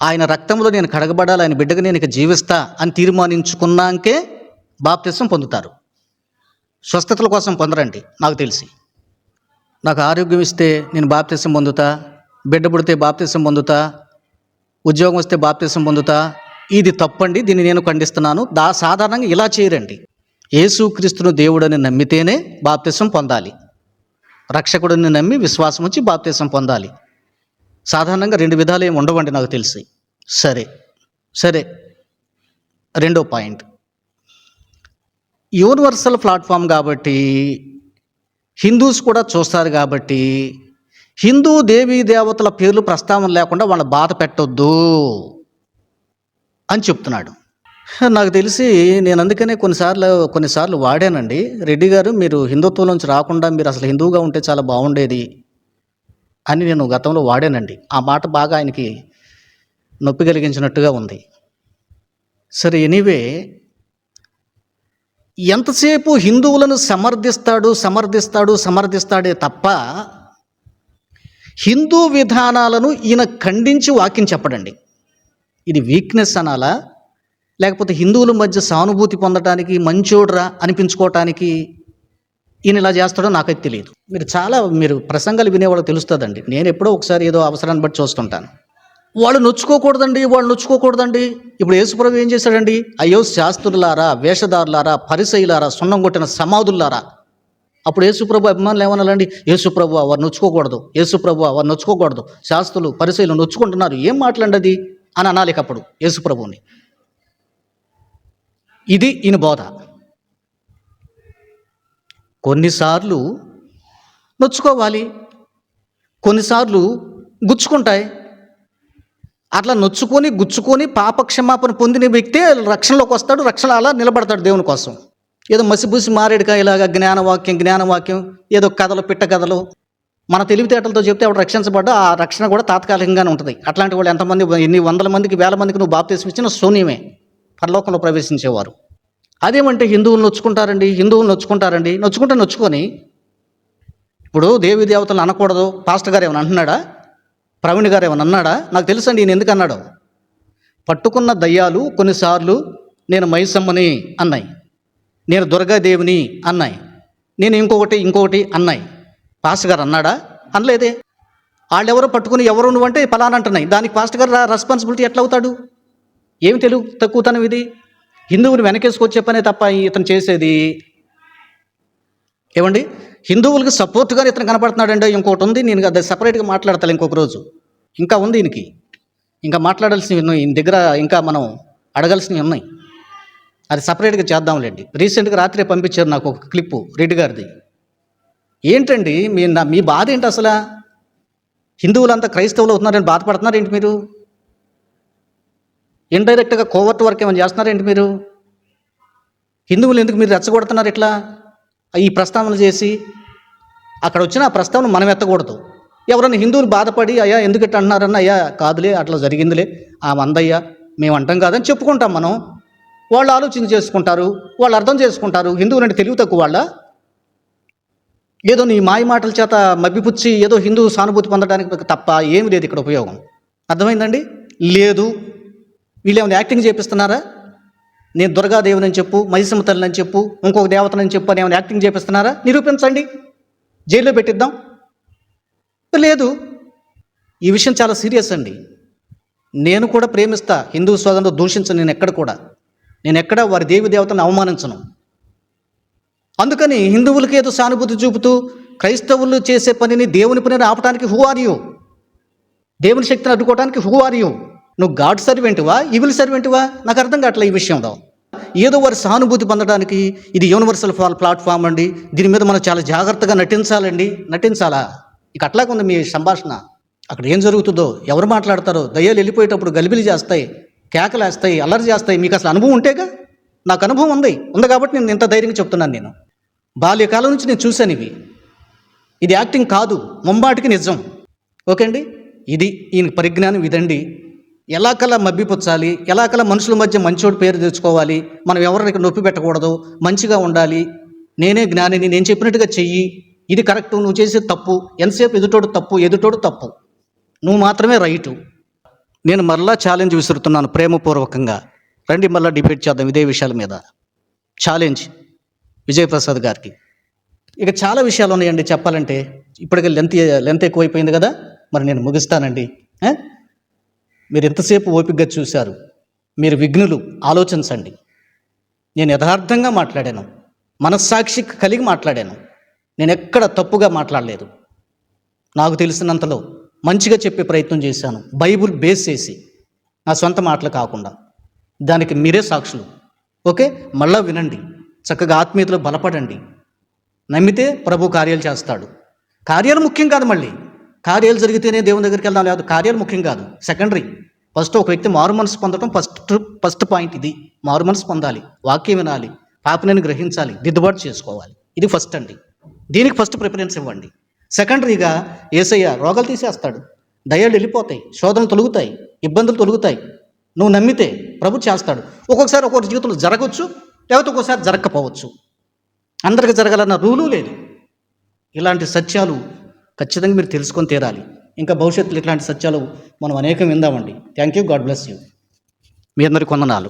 ఆయన రక్తంలో నేను కడగబడాలి, ఆయన బిడ్డగా నేను ఇక జీవిస్తా అని తీర్మానించుకున్నాకే బాప్తిసం పొందుతారు. స్వస్థతల కోసం పొందరండి. నాకు తెలిసి, నాకు ఆరోగ్యం ఇస్తే నేను బాప్తిసం పొందుతా, బిడ్డ పుడితే బాప్తిసం పొందుతా, ఉద్యోగం వస్తే బాప్తిసం పొందుతా, ఇది తప్పండి. దీన్ని నేను ఖండిస్తున్నాను. సాధారణంగా ఇలా చేయరండి. యేసుక్రీస్తును దేవుడని నమ్మితేనే బాప్తిసం పొందాలి. రక్షకుడిని నమ్మి విశ్వాసం వచ్చి బాప్తిసం పొందాలి. సాధారణంగా 2 విధాలు ఏమి ఉండవండి నాకు తెలిసి. సరే, రెండో పాయింట్, యూనివర్సల్ ప్లాట్ఫామ్ కాబట్టి హిందూస్ కూడా చూస్తారు కాబట్టి హిందూ దేవీ దేవతల పేర్లు ప్రస్తావన లేకుండా వాళ్ళ బాధ పెట్టొద్దు అని చెప్తున్నాడు. నాకు తెలిసి నేను అందుకనే కొన్నిసార్లు వాడానండి. రెడ్డి గారు, మీరు హిందుత్వం నుంచి రాకుండా మీరు అసలు హిందువుగా ఉంటే చాలా బాగుండేది అని నేను గతంలో వాడానండి. ఆ మాట బాగా ఆయనకి నొప్పి కలిగించినట్టుగా ఉంది. సరే, ఎనీవే, ఎంతసేపు హిందువులను సమర్థిస్తాడే తప్ప హిందూ విధానాలను ఈయన ఖండించి వాక్యం చెప్పడండి. ఇది వీక్నెస్ అనాలా, లేకపోతే హిందువుల మధ్య సానుభూతి పొందడానికి మంచోడ్రా అనిపించుకోవటానికి ఈయన ఇలా చేస్తాడో నాకైతే తెలియదు. మీరు ప్రసంగాలు వినేవాళ్ళు తెలుస్తుందండి. నేను ఎప్పుడో ఒకసారి ఏదో అవసరాన్ని బట్టి చూస్తుంటాను. వాళ్ళు నొచ్చుకోకూడదండి. ఇప్పుడు యేసుప్రభు ఏం చేశాడండి? అయ్యో శాస్త్రులారా, వేషధారులారా, పరిసయ్యులారా, సున్నం కొట్టిన సమాధుల్లారా. అప్పుడు యేసుప్రభు అభిమానులు ఏమనాలండి? యేసుప్రభు వారు నొచ్చుకోకూడదు, శాస్త్రులు పరిసయ్యులు నొచ్చుకుంటున్నారు, ఏం మాట్లాడది అని అనాలి అప్పుడు యేసుప్రభుని. ఇది ఈయన బోధ. కొన్నిసార్లు నొచ్చుకోవాలి, కొన్నిసార్లు గుచ్చుకుంటాయి. అట్లా గుచ్చుకొని పాపక్షమాపణ పొందిన వ్యక్తే రక్షణలోకి వస్తాడు, రక్షణ అలా నిలబడతాడు దేవుని కోసం. ఏదో మసిబూసి మారేడుకాయలాగా జ్ఞానవాక్యం ఏదో కథలు, పిట్ట కథలు మన తెలివితేటలతో చెప్తే ఆవిడ రక్షించబడ్డా ఆ రక్షణ కూడా తాత్కాలికంగానే ఉంటుంది. అట్లాంటి వాళ్ళు ఎంతమంది, ఎన్ని వందల మందికి, వేల మందికి నువ్వు బాప్తిసం ఇచ్చినా శూన్యమే, పరలోకంలో ప్రవేశించేవారు. అదేమంటే హిందువులు నొచ్చుకుంటారండి. నొచ్చుకొని ఇప్పుడు దేవీ దేవతలు అనకూడదు పాస్టర్ గారు ఏమైనా అంటున్నాడా? ప్రవీణ్ గారు ఏమైనా అన్నాడా? నాకు తెలుసండి ఈయన ఎందుకు అన్నాడో. పట్టుకున్న దయ్యాలు కొన్నిసార్లు నేను మైసమ్మని అన్నాయి, నేను దుర్గాదేవిని అన్నాయి, నేను ఇంకొకటి అన్నాయి. పాస్టర్ గారు అన్నాడా? అనలేదే. వాళ్ళెవరో పట్టుకుని ఎవరు నువ్వు అంటే ఫలానా అంటున్నాయి. దానికి పాస్టర్ గారు రెస్పాన్సిబిలిటీ ఎట్లా అవుతాడు? ఏమి తెలుగు తక్కువతనం ఇది? హిందువుని వెనకేసుకొచ్చే పనే తప్ప ఇతను చేసేది. ఏమండి, హిందువులకు సపోర్ట్గా ఇతను కనపడుతున్నాడంటే ఇంకోటి ఉంది. నేను అది సపరేట్గా మాట్లాడతాను ఇంకొక రోజు. ఇంకా ఉంది ఈయనకి, ఇంకా మాట్లాడాల్సినవి ఉన్నాయి ఈయన దగ్గర, ఇంకా మనం అడగాల్సినవి ఉన్నాయి. అది సపరేట్గా చేద్దాంలేండి. రీసెంట్గా రాత్రి పంపించారు నాకు ఒక క్లిప్పు రెడ్డి గారిది. ఏంటండి మీ బాధ ఏంటి అసలు? హిందువులంతా క్రైస్తవులు అవుతున్నారని బాధపడుతున్నారు ఏంటి మీరు? ఇండైరెక్ట్గా కోవర్ట్ వర్క్ ఏమైనా చేస్తున్నారేంటి మీరు? హిందువులు ఎందుకు మీరు రెచ్చగొడుతున్నారు ఇట్లా ఈ ప్రస్తావనలు చేసి? అక్కడ వచ్చిన ఆ ప్రస్తావన మనం ఎత్తకూడదు. ఎవరైనా హిందువులు బాధపడి అయ్యా ఎందుకు ఇట్లా అంటున్నారన్న, అయ్యా కాదులే అట్లా జరిగిందిలే, ఆ మందయ్యా మేము అంటాం కాదని చెప్పుకుంటాం మనం. వాళ్ళు ఆలోచన చేసుకుంటారు, వాళ్ళు అర్థం చేసుకుంటారు. హిందువులు అంటే తెలివి తక్కువ వాళ్ళ? ఏదో నీ మాయ మాటల చేత మబ్బిపుచ్చి ఏదో హిందూ సానుభూతి పొందడానికి తప్ప ఏమి లేదు ఇక్కడ ఉపయోగం. అర్థమైందండి? లేదు. వీళ్ళు ఏమైనా యాక్టింగ్ చేపిస్తున్నారా? నేను దుర్గాదేవిని అని చెప్పు, మైసమ్మ తల్లిని అని చెప్పు, ఇంకొక దేవతనని చెప్పు అని ఏమైనా యాక్టింగ్ చేపిస్తున్నారా? నిరూపించండి, జైల్లో పెట్టిద్దాం. లేదు, ఈ విషయం చాలా సీరియస్ అండి. నేను కూడా ప్రేమిస్తా, హిందూ సోదరులను దూషించను, నేను ఎక్కడ వారి దేవి దేవతలను అవమానించను. అందుకని హిందువులకి ఏదో సానుభూతి చూపుతూ క్రైస్తవులు చేసే పనిని, దేవుని పనిని ఆపడానికి హూ ఆర్ యూ? దేవుని శక్తిని అడ్డుకోవడానికి హూ ఆర్ యూ? నువ్వు గాడ్ సర్వెంటువా, ఈవిల్ సర్వెంటువా? నాకు అర్థం కావట్లే ఈ విషయంలో. ఏదో వారి సానుభూతి పొందడానికి ఇది యూనివర్సల్ ప్లాట్ఫామ్ అండి, దీని మీద మనం చాలా జాగ్రత్తగా నటించాలా? ఇక అట్లాగే ఉంది మీ సంభాషణ. అక్కడ ఏం జరుగుతుందో, ఎవరు మాట్లాడతారో, దయ్యాలు వెళ్ళిపోయేటప్పుడు గలిబిలి చేస్తాయి, కేకలేస్తాయి, అల్లరి చేస్తాయి. మీకు అసలు అనుభవం ఉంటేగా. నాకు అనుభవం ఉంది కాబట్టి నేను ఇంత ధైర్యంగా చెప్తున్నాను. నేను బాల్యకాలం నుంచి నేను చూశాను ఇవి. ఇది యాక్టింగ్ కాదు, ముంబాటికి నిజం. ఓకే అండి, ఇది ఈయన పరిజ్ఞానం ఇదండి. ఎలాకలా మభ్యపుచ్చాలి, ఎలాకలా మనుషుల మధ్య మంచోడు పేరు తెచ్చుకోవాలి, మనం ఎవరికి నొప్పి పెట్టకూడదు, మంచిగా ఉండాలి, నేనే జ్ఞానిని, నేను చెప్పినట్టుగా చెయ్యి, ఇది కరెక్టు, నువ్వు చేసేది తప్పు, ఎంతసేపు ఎదుటోడు తప్పు, నువ్వు మాత్రమే రైటు. నేను మరలా ఛాలెంజ్ విసురుతున్నాను ప్రేమపూర్వకంగా. రండి మళ్ళీ డిబేట్ చేద్దాం ఇదే విషయాల మీద. ఛాలెంజ్ విజయప్రసాద్ గారికి. ఇక చాలా విషయాలు ఉన్నాయండి చెప్పాలంటే. ఇప్పటికే లెంత్ ఎక్కువైపోయింది కదా, మరి నేను ముగిస్తానండి. మీరు ఎంతసేపు ఓపికగా చూశారు, మీరు విఘ్నులు, ఆలోచించండి. నేను యథార్థంగా మాట్లాడాను, మనస్సాక్షి కలిగి మాట్లాడాను, నేను ఎక్కడ తప్పుగా మాట్లాడలేదు. నాకు తెలిసినంతలో మంచిగా చెప్పే ప్రయత్నం చేశాను, బైబుల్ బేస్ చేసి, నా సొంత మాటలు కాకుండా. దానికి మీరే సాక్షులు. ఓకే, మళ్ళా వినండి, చక్కగా ఆత్మీయతలో బలపడండి. నమ్మితే ప్రభు కార్యాలు చేస్తాడు. కార్యాలు ముఖ్యం కాదు, మళ్ళీ కార్యాలు జరిగితేనే దేవుని దగ్గరికి వెళ్దాం లేదు, కార్యాలు ముఖ్యం కాదు, సెకండరీ. ఫస్ట్ ఒక వ్యక్తి మారు మనసు పొందడం ఫస్ట్ పాయింట్. ఇది మారు మనసు పొందాలి, వాక్యం వినాలి, పాపనని గ్రహించాలి, దిద్దుబాటు చేసుకోవాలి. ఇది ఫస్ట్ అండి. దీనికి ఫస్ట్ ప్రిఫరెన్స్ ఇవ్వండి. సెకండరీగా యేసయ్య రోగాలు తీసేస్తాడు, దయ్యాలు వెళ్ళిపోతాయి, శోధనలు తొలుగుతాయి, ఇబ్బందులు తొలుగుతాయి. నువ్వు నమ్మితే ప్రభు చేస్తాడు. ఒక్కొక్కసారి ఒక్కొక్క జీవితంలో జరగవచ్చు, లేకపోతే ఒక్కొక్కసారి జరగకపోవచ్చు. అందరికీ జరగాలన్న రూలు లేదు. ఇలాంటి సత్యాలు ఖచ్చితంగా మీరు తెలుసుకొని తీరాలి. ఇంకా భవిష్యత్తులో ఇట్లాంటి సత్యాలు మనం అనేకం విందామండి. Thank you, God bless you. మీ అందరికీ వందనాలు.